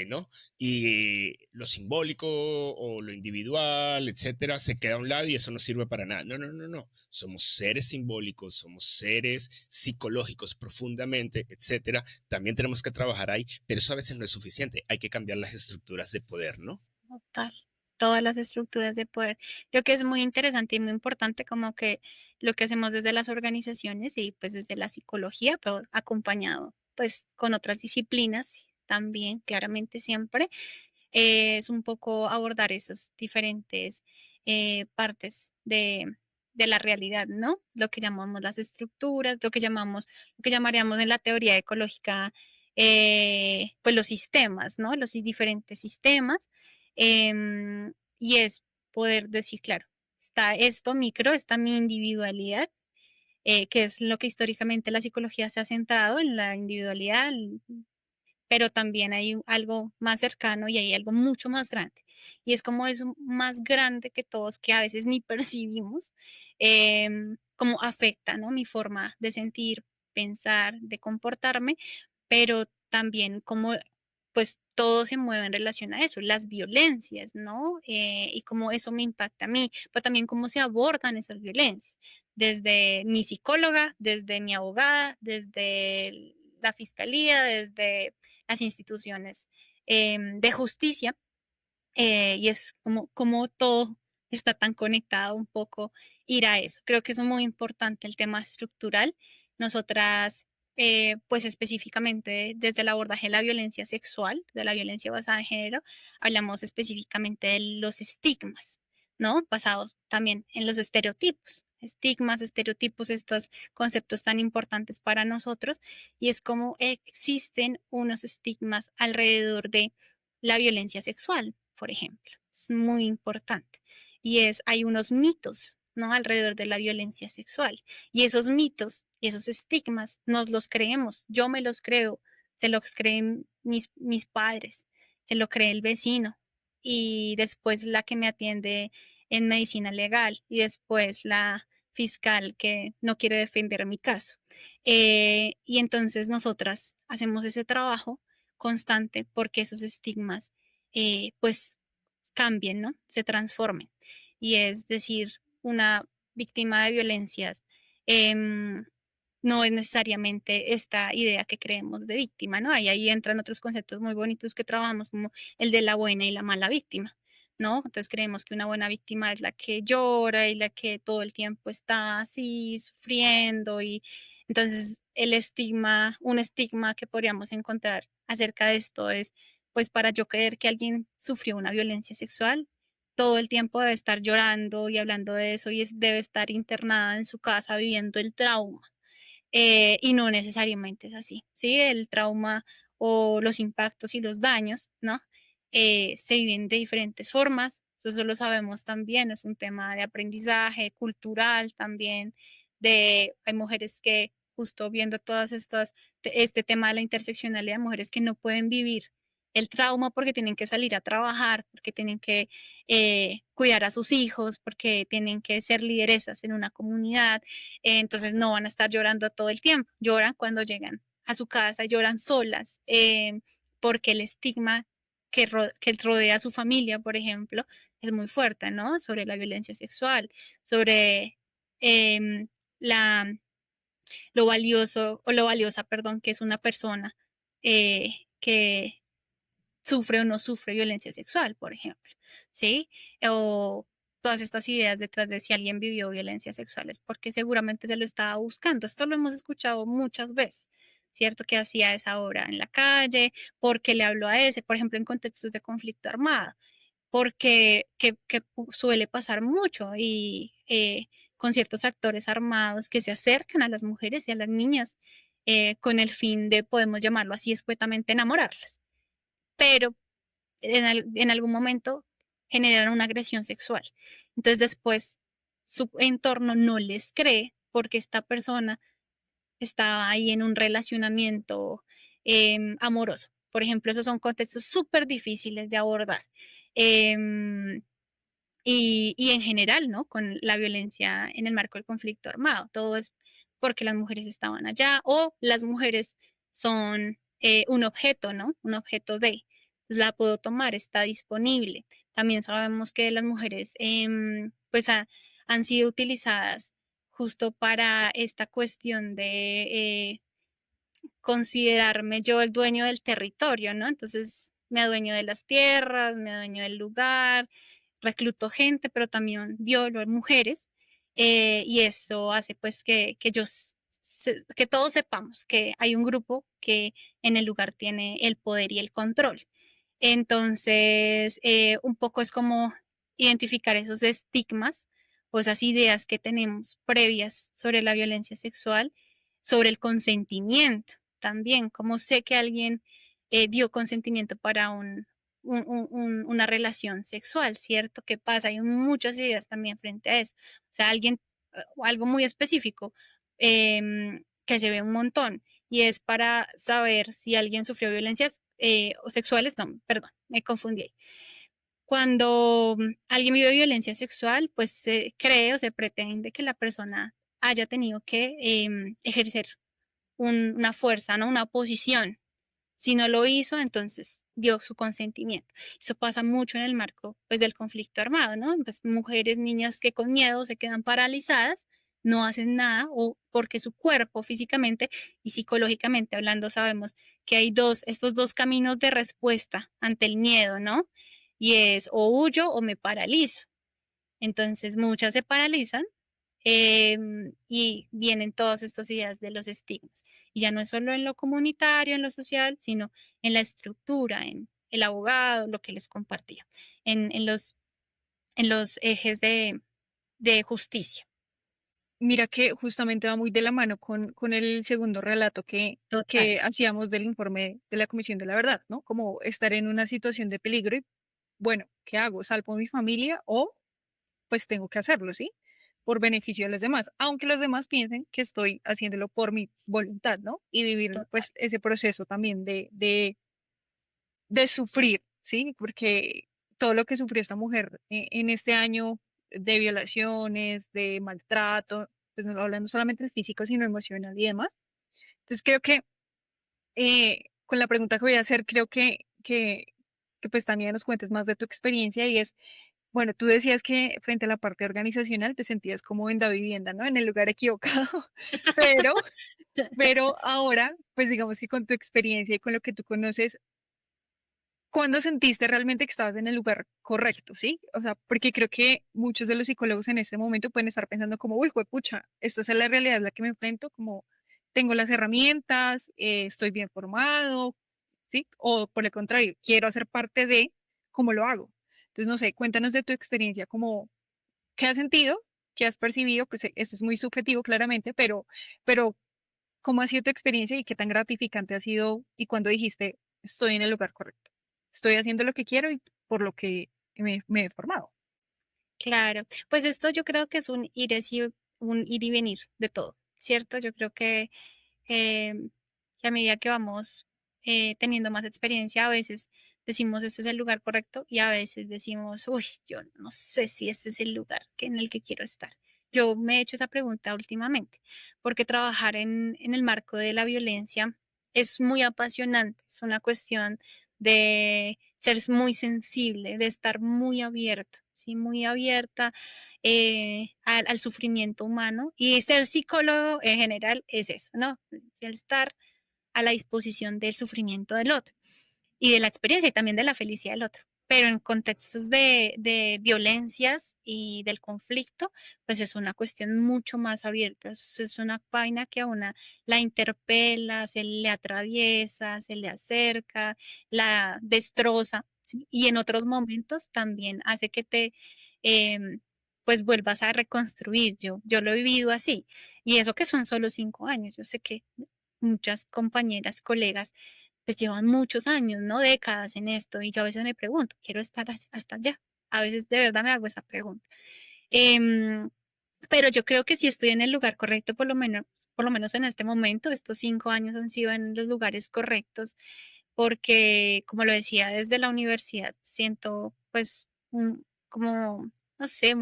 ¿no? Y lo simbólico o lo individual, etcétera, se queda a un lado y eso no sirve para nada. No. Somos seres simbólicos, somos seres psicológicos profundamente, etcétera. También tenemos que trabajar ahí, pero eso a veces no es suficiente. Hay que cambiar las estructuras de poder, ¿no? Total, todas las estructuras de poder. Creo que es muy interesante y muy importante como que lo que hacemos desde las organizaciones y pues desde la psicología, pero acompañado pues con otras disciplinas también, claramente siempre, es un poco abordar esos diferentes partes de la realidad, ¿no? Lo que llamamos las estructuras, lo que llamaríamos en la teoría ecológica, pues los sistemas, ¿no? Los diferentes sistemas. Y es poder decir, claro, está esto micro, está mi individualidad, que es lo que históricamente la psicología se ha centrado en la individualidad, pero también hay algo más cercano y hay algo mucho más grande. Y es como eso más grande que todos, que a veces ni percibimos, cómo afecta, ¿no? Mi forma de sentir, pensar, de comportarme, pero también cómo pues todo se mueve en relación a eso, las violencias, ¿no? Y cómo eso me impacta a mí, pero también cómo se abordan esas violencias, desde mi psicóloga, desde mi abogada, desde la fiscalía, desde las instituciones de justicia, y es como todo está tan conectado un poco ir a eso. Creo que es muy importante el tema estructural. Nosotras, pues específicamente desde el abordaje de la violencia sexual, de la violencia basada en género, hablamos específicamente de los estigmas, ¿no? Basados también en los estereotipos. Estigmas, estereotipos, estos conceptos tan importantes para nosotros, y es como existen unos estigmas alrededor de la violencia sexual, por ejemplo. Es muy importante. Y hay unos mitos, ¿no? Alrededor de la violencia sexual. Y esos mitos, esos estigmas, nos los creemos. Yo me los creo, se los creen mis padres, se lo cree el vecino. Y después la que me atiende en medicina legal. Y después la fiscal que no quiere defender mi caso. Y entonces nosotras hacemos ese trabajo constante porque esos estigmas pues cambien, ¿no? Se transformen. Y es decir, una víctima de violencias no es necesariamente esta idea que creemos de víctima, ¿no? Ahí entran otros conceptos muy bonitos que trabajamos, como el de la buena y la mala víctima, ¿no? Entonces creemos que una buena víctima es la que llora y la que todo el tiempo está así, sufriendo, y entonces el estigma, un estigma que podríamos encontrar acerca de esto es, pues para yo creer que alguien sufrió una violencia sexual, todo el tiempo debe estar llorando y hablando de eso y debe estar internada en su casa viviendo el trauma. Y no necesariamente es así, ¿sí? El trauma o los impactos y los daños, ¿no? Se viven de diferentes formas, eso lo sabemos también, es un tema de aprendizaje, cultural también, hay mujeres que, justo viendo todas estas, este tema de la interseccionalidad, mujeres que no pueden vivir el trauma porque tienen que salir a trabajar, porque tienen que cuidar a sus hijos, porque tienen que ser lideresas en una comunidad, entonces no van a estar llorando todo el tiempo, lloran cuando llegan a su casa, lloran solas, porque el estigma que rodea a su familia, por ejemplo, es muy fuerte, ¿no? Sobre la violencia sexual, sobre em, la, lo valioso o lo valiosa, perdón, que es una persona que sufre o no sufre violencia sexual, por ejemplo, ¿sí? O todas estas ideas detrás de si alguien vivió violencia sexual es porque seguramente se lo estaba buscando. Esto lo hemos escuchado muchas veces, ¿cierto? Que hacía esa obra en la calle, porque le habló a ese, por ejemplo, en contextos de conflicto armado, porque suele pasar mucho y con ciertos actores armados que se acercan a las mujeres y a las niñas con el fin de, podemos llamarlo así, escuetamente enamorarlas, pero en algún momento generan una agresión sexual. Entonces después su entorno no les cree porque esta persona estaba ahí en un relacionamiento amoroso. Por ejemplo, esos son contextos súper difíciles de abordar. Em, y en general, ¿no? Con la violencia en el marco del conflicto armado. Todo es porque las mujeres estaban allá o las mujeres son un objeto, ¿no? Un objeto de. Entonces, la puedo tomar, está disponible. También sabemos que las mujeres, pues, han sido utilizadas justo para esta cuestión de considerarme yo el dueño del territorio, ¿no? Entonces, me adueño de las tierras, me adueño del lugar, recluto gente, pero también violo a mujeres, y eso hace pues que todos sepamos que hay un grupo que en el lugar tiene el poder y el control. Entonces, un poco es como identificar esos estigmas o esas ideas que tenemos previas sobre la violencia sexual, sobre el consentimiento también, como sé que alguien dio consentimiento para una relación sexual, ¿cierto? ¿Qué pasa? Hay muchas ideas también frente a eso. O sea, alguien, algo muy específico que se ve un montón y es para saber si alguien sufrió violencias o sexuales, no, perdón, me confundí ahí. Cuando alguien vive violencia sexual, pues se cree o se pretende que la persona haya tenido que ejercer una fuerza, ¿no? Una oposición. Si no lo hizo, entonces dio su consentimiento. Eso pasa mucho en el marco pues, del conflicto armado, ¿no? Pues mujeres, niñas que con miedo se quedan paralizadas, no hacen nada o porque su cuerpo físicamente y psicológicamente hablando sabemos que hay estos dos caminos de respuesta ante el miedo, ¿no? Y es o huyo o me paralizo. Entonces muchas se paralizan y vienen todas estas ideas de los estigmas. Y ya no es solo en lo comunitario, en lo social, sino en la estructura, en el abogado, lo que les compartía, en los ejes de justicia. Mira que justamente va muy de la mano con el segundo relato Total. que hacíamos del informe de la Comisión de la Verdad, ¿no? Como estar en una situación de peligro y, bueno, ¿qué hago? ¿Salvo a mi familia o pues tengo que hacerlo, ¿sí? Por beneficio de los demás, aunque los demás piensen que estoy haciéndolo por mi voluntad, ¿no? Y vivir Total. pues ese proceso también de sufrir, ¿sí? Porque todo lo que sufrió esta mujer en este año de violaciones, de maltrato, pues no hablando solamente del físico, sino emocional y demás. Entonces creo que con la pregunta que voy a hacer, creo que pues también nos cuentes más de tu experiencia y es, bueno, tú decías que frente a la parte organizacional te sentías como en la vivienda, ¿no? En el lugar equivocado, pero, pero ahora, pues digamos que con tu experiencia y con lo que tú conoces, ¿cuándo sentiste realmente que estabas en el lugar correcto, sí? O sea, porque creo que muchos de los psicólogos en este momento pueden estar pensando como, uy, pucha, esta es la realidad a la que me enfrento, como tengo las herramientas, estoy bien formado, ¿sí? O por el contrario, quiero hacer parte de cómo lo hago. Entonces, no sé, cuéntanos de tu experiencia, como, ¿qué has sentido? ¿Qué has percibido? Pues esto es muy subjetivo, claramente, pero ¿cómo ha sido tu experiencia y qué tan gratificante ha sido y cuando dijiste, estoy en el lugar correcto? Estoy haciendo lo que quiero y por lo que me he formado. Claro, pues esto yo creo que es un ir y venir de todo, ¿cierto? Yo creo eh, que a medida que vamos teniendo más experiencia, a veces decimos este es el lugar correcto y a veces decimos, uy, yo no sé si este es el lugar en el que quiero estar. Yo me he hecho esa pregunta últimamente, porque trabajar en el marco de la violencia es muy apasionante, es una cuestión de ser muy sensible, de estar muy abierto, ¿sí? Muy abierta al sufrimiento humano. Y ser psicólogo en general es eso, ¿no? El estar a la disposición del sufrimiento del otro y de la experiencia y también de la felicidad del otro. Pero en contextos de violencias y del conflicto, pues es una cuestión mucho más abierta. Es una vaina que a una la interpela, se le atraviesa, se le acerca, la destroza, ¿sí? Y en otros momentos también hace que te, pues vuelvas a reconstruir. Yo lo he vivido así. Y eso que son solo 5 años. Yo sé que muchas compañeras, colegas, pues llevan muchos años, ¿no? Décadas en esto. Y yo a veces me pregunto, quiero estar hasta allá. A veces de verdad me hago esa pregunta. Em, pero yo creo que si estoy en el lugar correcto, por lo menos en este momento, estos 5 años han sido en los lugares correctos, porque, como lo decía, desde la universidad siento, pues, como, no sé,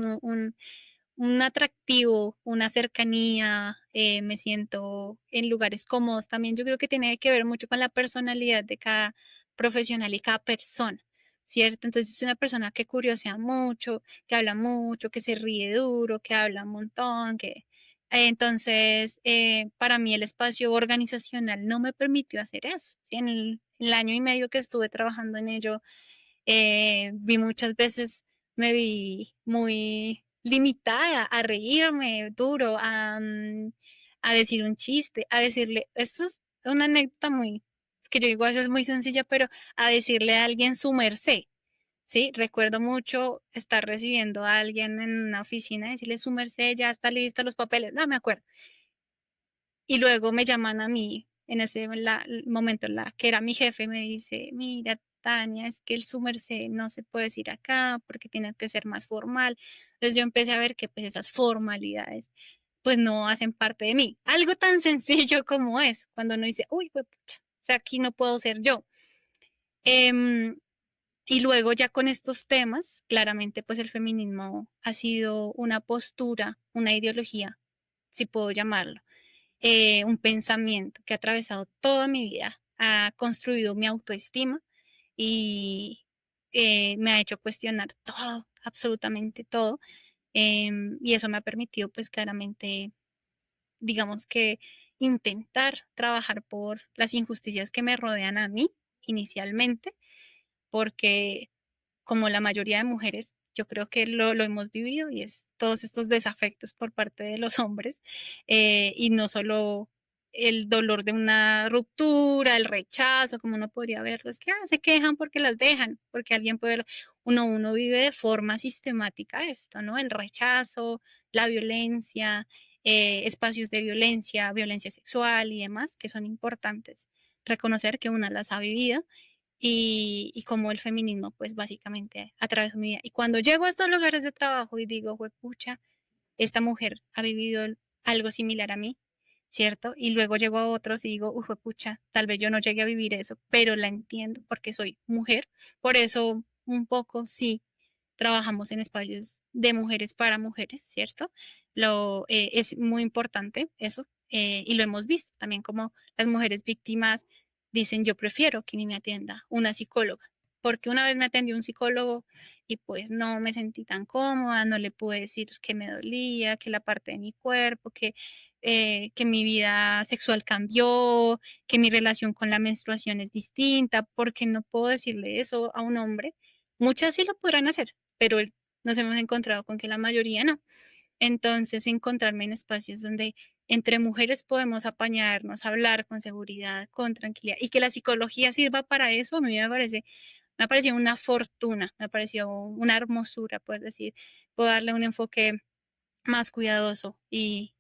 un atractivo, una cercanía, me siento en lugares cómodos. También yo creo que tiene que ver mucho con la personalidad de cada profesional y cada persona, ¿cierto? Entonces es una persona que curiosea mucho, que habla mucho, que se ríe duro, que habla un montón, que... Entonces, para mí el espacio organizacional no me permitió hacer eso. ¿Sí? En el año y medio que estuve trabajando en ello, vi muchas veces, me vi muy limitada a reírme duro, a decir un chiste, a decirle, esto es una anécdota muy, que yo digo a veces muy sencilla, pero a decirle a alguien su merced, ¿sí? Recuerdo mucho estar recibiendo a alguien en una oficina y decirle su merced, ya está lista los papeles, no me acuerdo. Y luego me llaman a mí, en ese momento, que era mi jefe, me dice, mira, Tania, es que el su merced no se puede decir acá porque tiene que ser más formal. Entonces yo empecé a ver que pues esas formalidades pues no hacen parte de mí. Algo tan sencillo como eso, cuando uno dice, uy, pues pucha, o sea, aquí no puedo ser yo. Em, y luego ya con estos temas, claramente pues el feminismo ha sido una postura, una ideología, si puedo llamarlo, un pensamiento que ha atravesado toda mi vida, ha construido mi autoestima y me ha hecho cuestionar todo, absolutamente todo. Y eso me ha permitido, pues claramente, digamos que intentar trabajar por las injusticias que me rodean a mí inicialmente, porque como la mayoría de mujeres, yo creo que lo hemos vivido y es todos estos desafectos por parte de los hombres y no solo el dolor de una ruptura, el rechazo, como uno podría verlo, es que se quejan porque las dejan, porque alguien puede, uno vive de forma sistemática esto, ¿no? El rechazo, la violencia, espacios de violencia, violencia sexual y demás, que son importantes. Reconocer que una las ha vivido y cómo el feminismo, pues básicamente atravesó mi vida. Y cuando llego a estos lugares de trabajo y digo, pucha, esta mujer ha vivido algo similar a mí, ¿cierto? Y luego llego a otros y digo, pucha, tal vez yo no llegue a vivir eso, pero la entiendo porque soy mujer. Por eso, un poco, sí, trabajamos en espacios de mujeres para mujeres, ¿cierto? Es muy importante eso y lo hemos visto también como las mujeres víctimas dicen yo prefiero que ni me atienda una psicóloga, porque una vez me atendió un psicólogo y pues no me sentí tan cómoda, no le pude decir que me dolía, que la parte de mi cuerpo, que mi vida sexual cambió, que mi relación con la menstruación es distinta, porque no puedo decirle eso a un hombre. Muchas sí lo podrán hacer, pero nos hemos encontrado con que la mayoría no. Entonces, encontrarme en espacios donde entre mujeres podemos apañarnos, hablar con seguridad, con tranquilidad, y que la psicología sirva para eso, a mí me pareció una fortuna, me pareció una hermosura, poder decir, puedo darle un enfoque más cuidadoso y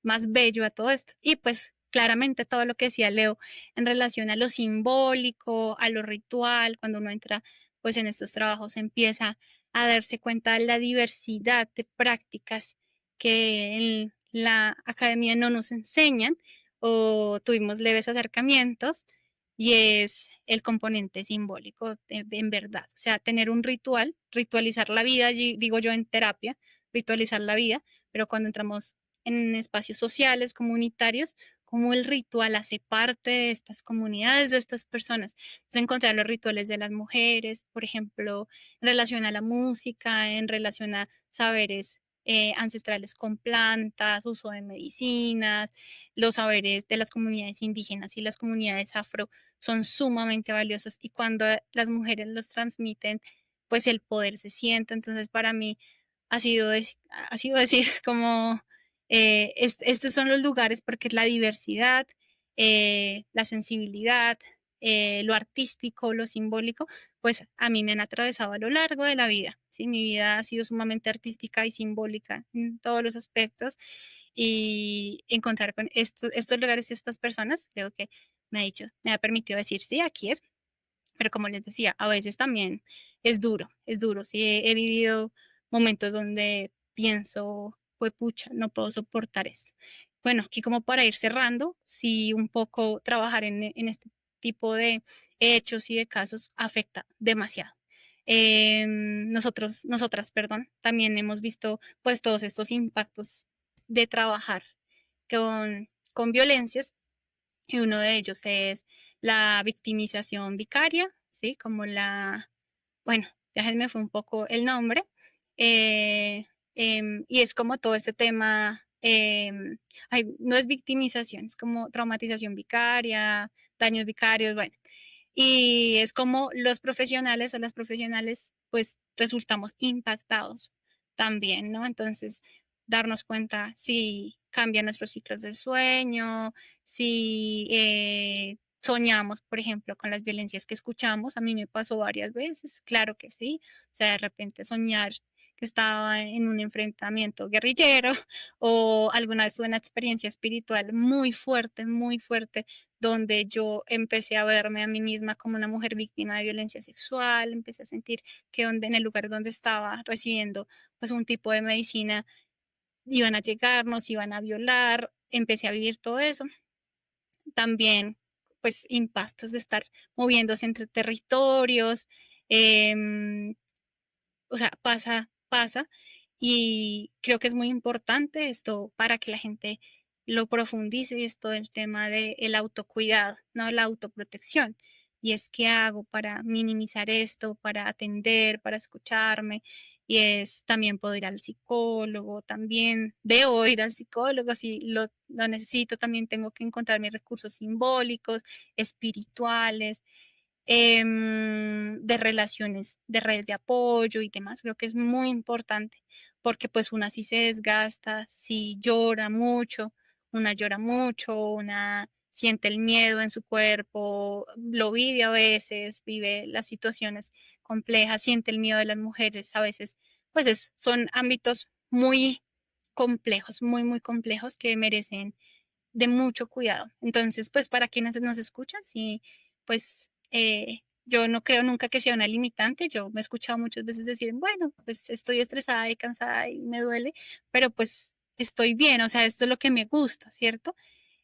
más bello a todo esto. Y pues claramente todo lo que decía Leo en relación a lo simbólico, a lo ritual, cuando uno entra pues en estos trabajos empieza a darse cuenta de la diversidad de prácticas que en la academia no nos enseñan o tuvimos leves acercamientos y es el componente simbólico en verdad. O sea, tener un ritual, ritualizar la vida, digo yo en terapia, ritualizar la vida, pero cuando entramos en espacios sociales, comunitarios, cómo el ritual hace parte de estas comunidades, de estas personas. Entonces, encontrar los rituales de las mujeres, por ejemplo, en relación a la música, en relación a saberes ancestrales con plantas, uso de medicinas, los saberes de las comunidades indígenas y las comunidades afro son sumamente valiosos y cuando las mujeres los transmiten, pues el poder se siente. Entonces, para mí ha sido decir como estos son los lugares porque es la diversidad, la sensibilidad, lo artístico, lo simbólico, pues a mí me han atravesado a lo largo de la vida. ¿Sí? Mi vida ha sido sumamente artística y simbólica en todos los aspectos y encontrar con estos lugares y estas personas, creo que me ha permitido decir, sí, aquí es, pero como les decía, a veces también es duro, sí, he vivido momentos donde pienso, pues pucha, no puedo soportar esto. Bueno, aquí como para ir cerrando, sí, un poco trabajar en este tipo de hechos y de casos afecta demasiado. Nosotras, perdón, también hemos visto pues todos estos impactos de trabajar con violencias y uno de ellos es la victimización vicaria, ¿sí? Como bueno, ya se me fue un poco el nombre, y es como todo este tema, no es victimización, es como traumatización vicaria, daños vicarios, bueno, y es como los profesionales o las profesionales, pues resultamos impactados también, ¿no? Entonces, darnos cuenta si cambian nuestros ciclos del sueño, si soñamos, por ejemplo, con las violencias que escuchamos. A mí me pasó varias veces, claro que sí. O sea, de repente soñar que estaba en un enfrentamiento guerrillero o alguna vez tuve una experiencia espiritual muy fuerte, donde yo empecé a verme a mí misma como una mujer víctima de violencia sexual, empecé a sentir que en el lugar donde estaba recibiendo pues un tipo de medicina iban a llegar, nos iban a violar, empecé a vivir todo eso. También, pues, impactos de estar moviéndose entre territorios, em, o sea, pasa, y creo que es muy importante esto para que la gente lo profundice, y es todo el tema del autocuidado, ¿no? La autoprotección. Y es qué hago para minimizar esto, para atender, para escucharme. Y es también puedo ir al psicólogo, también debo ir al psicólogo si lo necesito, también tengo que encontrar mis recursos simbólicos, espirituales, de relaciones, de redes de apoyo y demás. Creo que es muy importante porque pues una sí se desgasta, sí llora mucho, una siente el miedo en su cuerpo, lo vive a veces, vive las situaciones complejas, siente el miedo de las mujeres, a veces pues son ámbitos muy complejos, muy complejos que merecen de mucho cuidado. Entonces, pues para quienes nos escuchan, sí, pues yo no creo nunca que sea una limitante. Yo me he escuchado muchas veces decir, bueno, pues estoy estresada y cansada y me duele, pero pues estoy bien, o sea, esto es lo que me gusta, ¿cierto?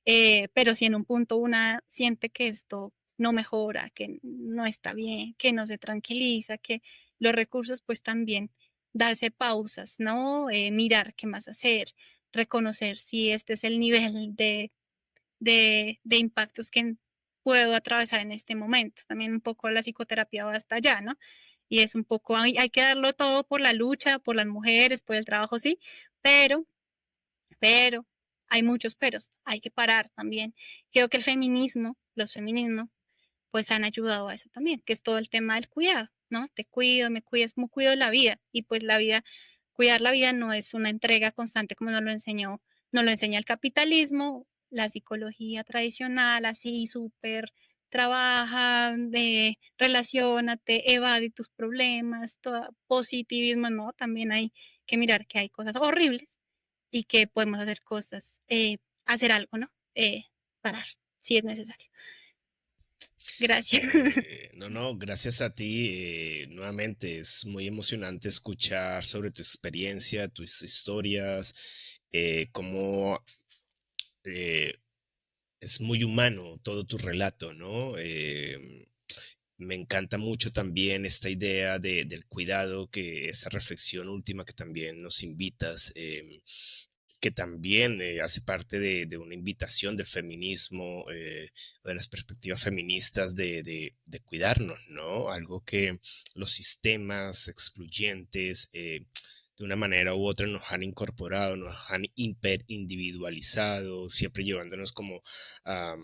Pero si en un punto una siente que esto no mejora, que no está bien, que no se tranquiliza, que los recursos pues también darse pausas, ¿no? Mirar qué más hacer, reconocer si este es el nivel de impactos que puedo atravesar en este momento. También un poco la psicoterapia va hasta allá, ¿no? Y es un poco, hay que darlo todo por la lucha, por las mujeres, por el trabajo, sí, pero pero hay muchos peros, hay que parar también. Creo que los feminismos, pues han ayudado a eso también, que es todo el tema del cuidado, ¿no? Te cuido, me cuidas, como cuido la vida. Y pues cuidar la vida no es una entrega constante como nos lo enseña el capitalismo, la psicología tradicional, así súper trabaja, relaciónate, evade tus problemas, todo positivismo, ¿no? También hay que mirar que hay cosas horribles y que podemos hacer cosas, hacer algo, ¿no? Parar, si es necesario. Gracias. No, no, gracias a ti. Nuevamente es muy emocionante escuchar sobre tu experiencia, tus historias, cómo eh, es muy humano todo tu relato, ¿no? Me encanta mucho también esta idea del cuidado, esa reflexión última que también nos invitas. que también hace parte de una invitación del feminismo, de las perspectivas feministas de cuidarnos, ¿no? Algo que los sistemas excluyentes de una manera u otra nos han incorporado, nos han hiperindividualizado, siempre llevándonos como a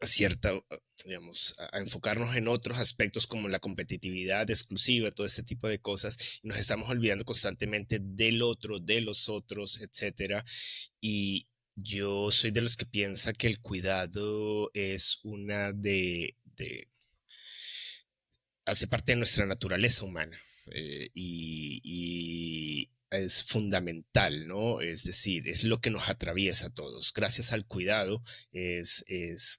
cierta, digamos, a enfocarnos en otros aspectos como la competitividad exclusiva, todo este tipo de cosas, y nos estamos olvidando constantemente del otro, de los otros, etcétera. Y yo soy de los que piensa que el cuidado es una hace parte de nuestra naturaleza humana, y es fundamental, ¿no? Es decir, es lo que nos atraviesa a todos. Gracias al cuidado es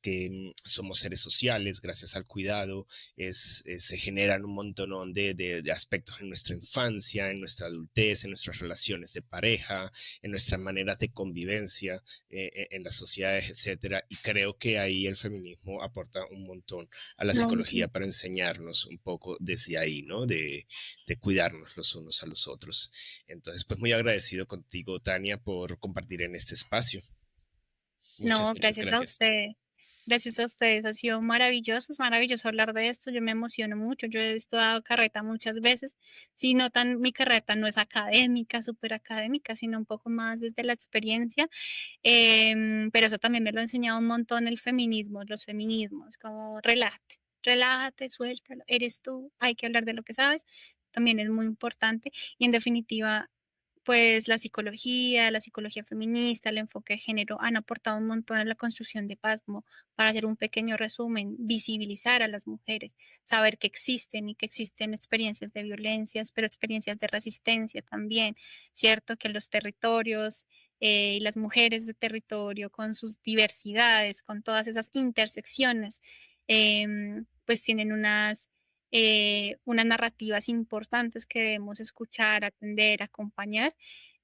que somos seres sociales, gracias al cuidado se generan un montón de aspectos en nuestra infancia, en nuestra adultez, en nuestras relaciones de pareja, en nuestras maneras de convivencia, en las sociedades, etcétera. Y creo que ahí el feminismo aporta un montón a la psicología para enseñarnos un poco desde ahí, ¿no? De cuidarnos los unos a los otros. Entonces, pues muy agradecido contigo, Tania, por compartir en este espacio. No, gracias a ustedes. Gracias a ustedes, ha sido maravilloso, es maravilloso hablar de esto, yo me emociono mucho, yo he estudiado carreta muchas veces, si notan, mi carreta no es académica, súper académica, sino un poco más desde la experiencia, pero eso también me lo ha enseñado un montón el feminismo, los feminismos, como relájate, suéltalo, eres tú, hay que hablar de lo que sabes, también es muy importante y en definitiva pues la psicología feminista, el enfoque de género han aportado un montón a la construcción de paz. Para hacer un pequeño resumen, visibilizar a las mujeres, saber que existen y que existen experiencias de violencias, pero experiencias de resistencia también, ¿cierto? Que los territorios y las mujeres de territorio con sus diversidades, con todas esas intersecciones, pues tienen unas narrativas importantes que debemos escuchar, atender, acompañar,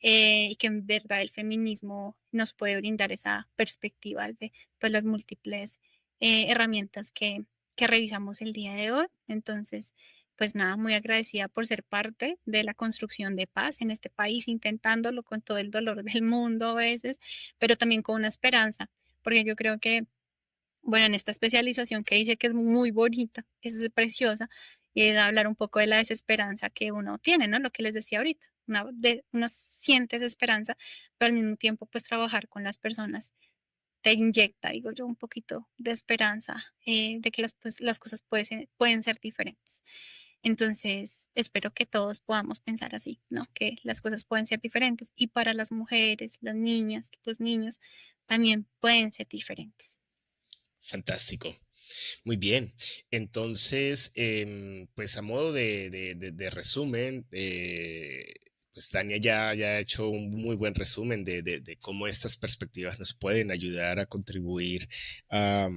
y que en verdad el feminismo nos puede brindar esa perspectiva de pues, las múltiples herramientas que revisamos el día de hoy. Entonces, pues nada, muy agradecida por ser parte de la construcción de paz en este país, intentándolo con todo el dolor del mundo a veces, pero también con una esperanza, porque yo creo que bueno, en esta especialización que dice que es muy bonita, es preciosa, y es hablar un poco de la desesperanza que uno tiene, ¿no? Lo que les decía ahorita, uno siente desesperanza, pero al mismo tiempo, pues trabajar con las personas te inyecta, digo yo, un poquito de esperanza, de que las cosas pueden ser diferentes. Entonces, espero que todos podamos pensar así, ¿no? Que las cosas pueden ser diferentes y para las mujeres, las niñas, los niños también pueden ser diferentes. Fantástico. Muy bien. Entonces, pues a modo de resumen, pues Tania ya ha hecho un muy buen resumen de cómo estas perspectivas nos pueden ayudar a contribuir a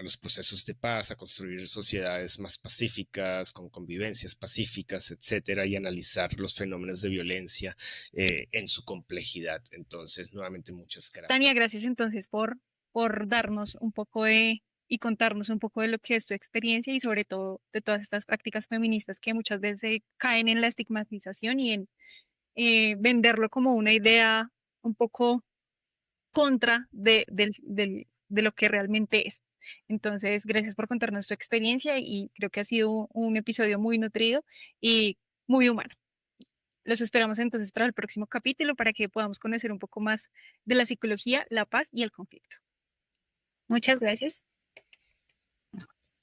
los procesos de paz, a construir sociedades más pacíficas, con convivencias pacíficas, etcétera, y analizar los fenómenos de violencia en su complejidad. Entonces, nuevamente, muchas gracias. Tania, gracias entonces por darnos un poco y contarnos un poco de lo que es tu experiencia y sobre todo de todas estas prácticas feministas que muchas veces caen en la estigmatización y en venderlo como una idea un poco contra de lo que realmente es. Entonces, gracias por contarnos tu experiencia y creo que ha sido un episodio muy nutrido y muy humano. Los esperamos entonces para el próximo capítulo para que podamos conocer un poco más de la psicología, la paz y el conflicto. Muchas gracias.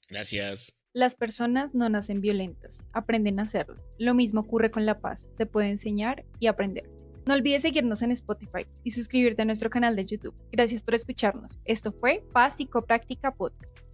Gracias. Las personas no nacen violentas, aprenden a hacerlo. Lo mismo ocurre con la paz, se puede enseñar y aprender. No olvides seguirnos en Spotify y suscribirte a nuestro canal de YouTube. Gracias por escucharnos. Esto fue Paz Psicopráctica Podcast.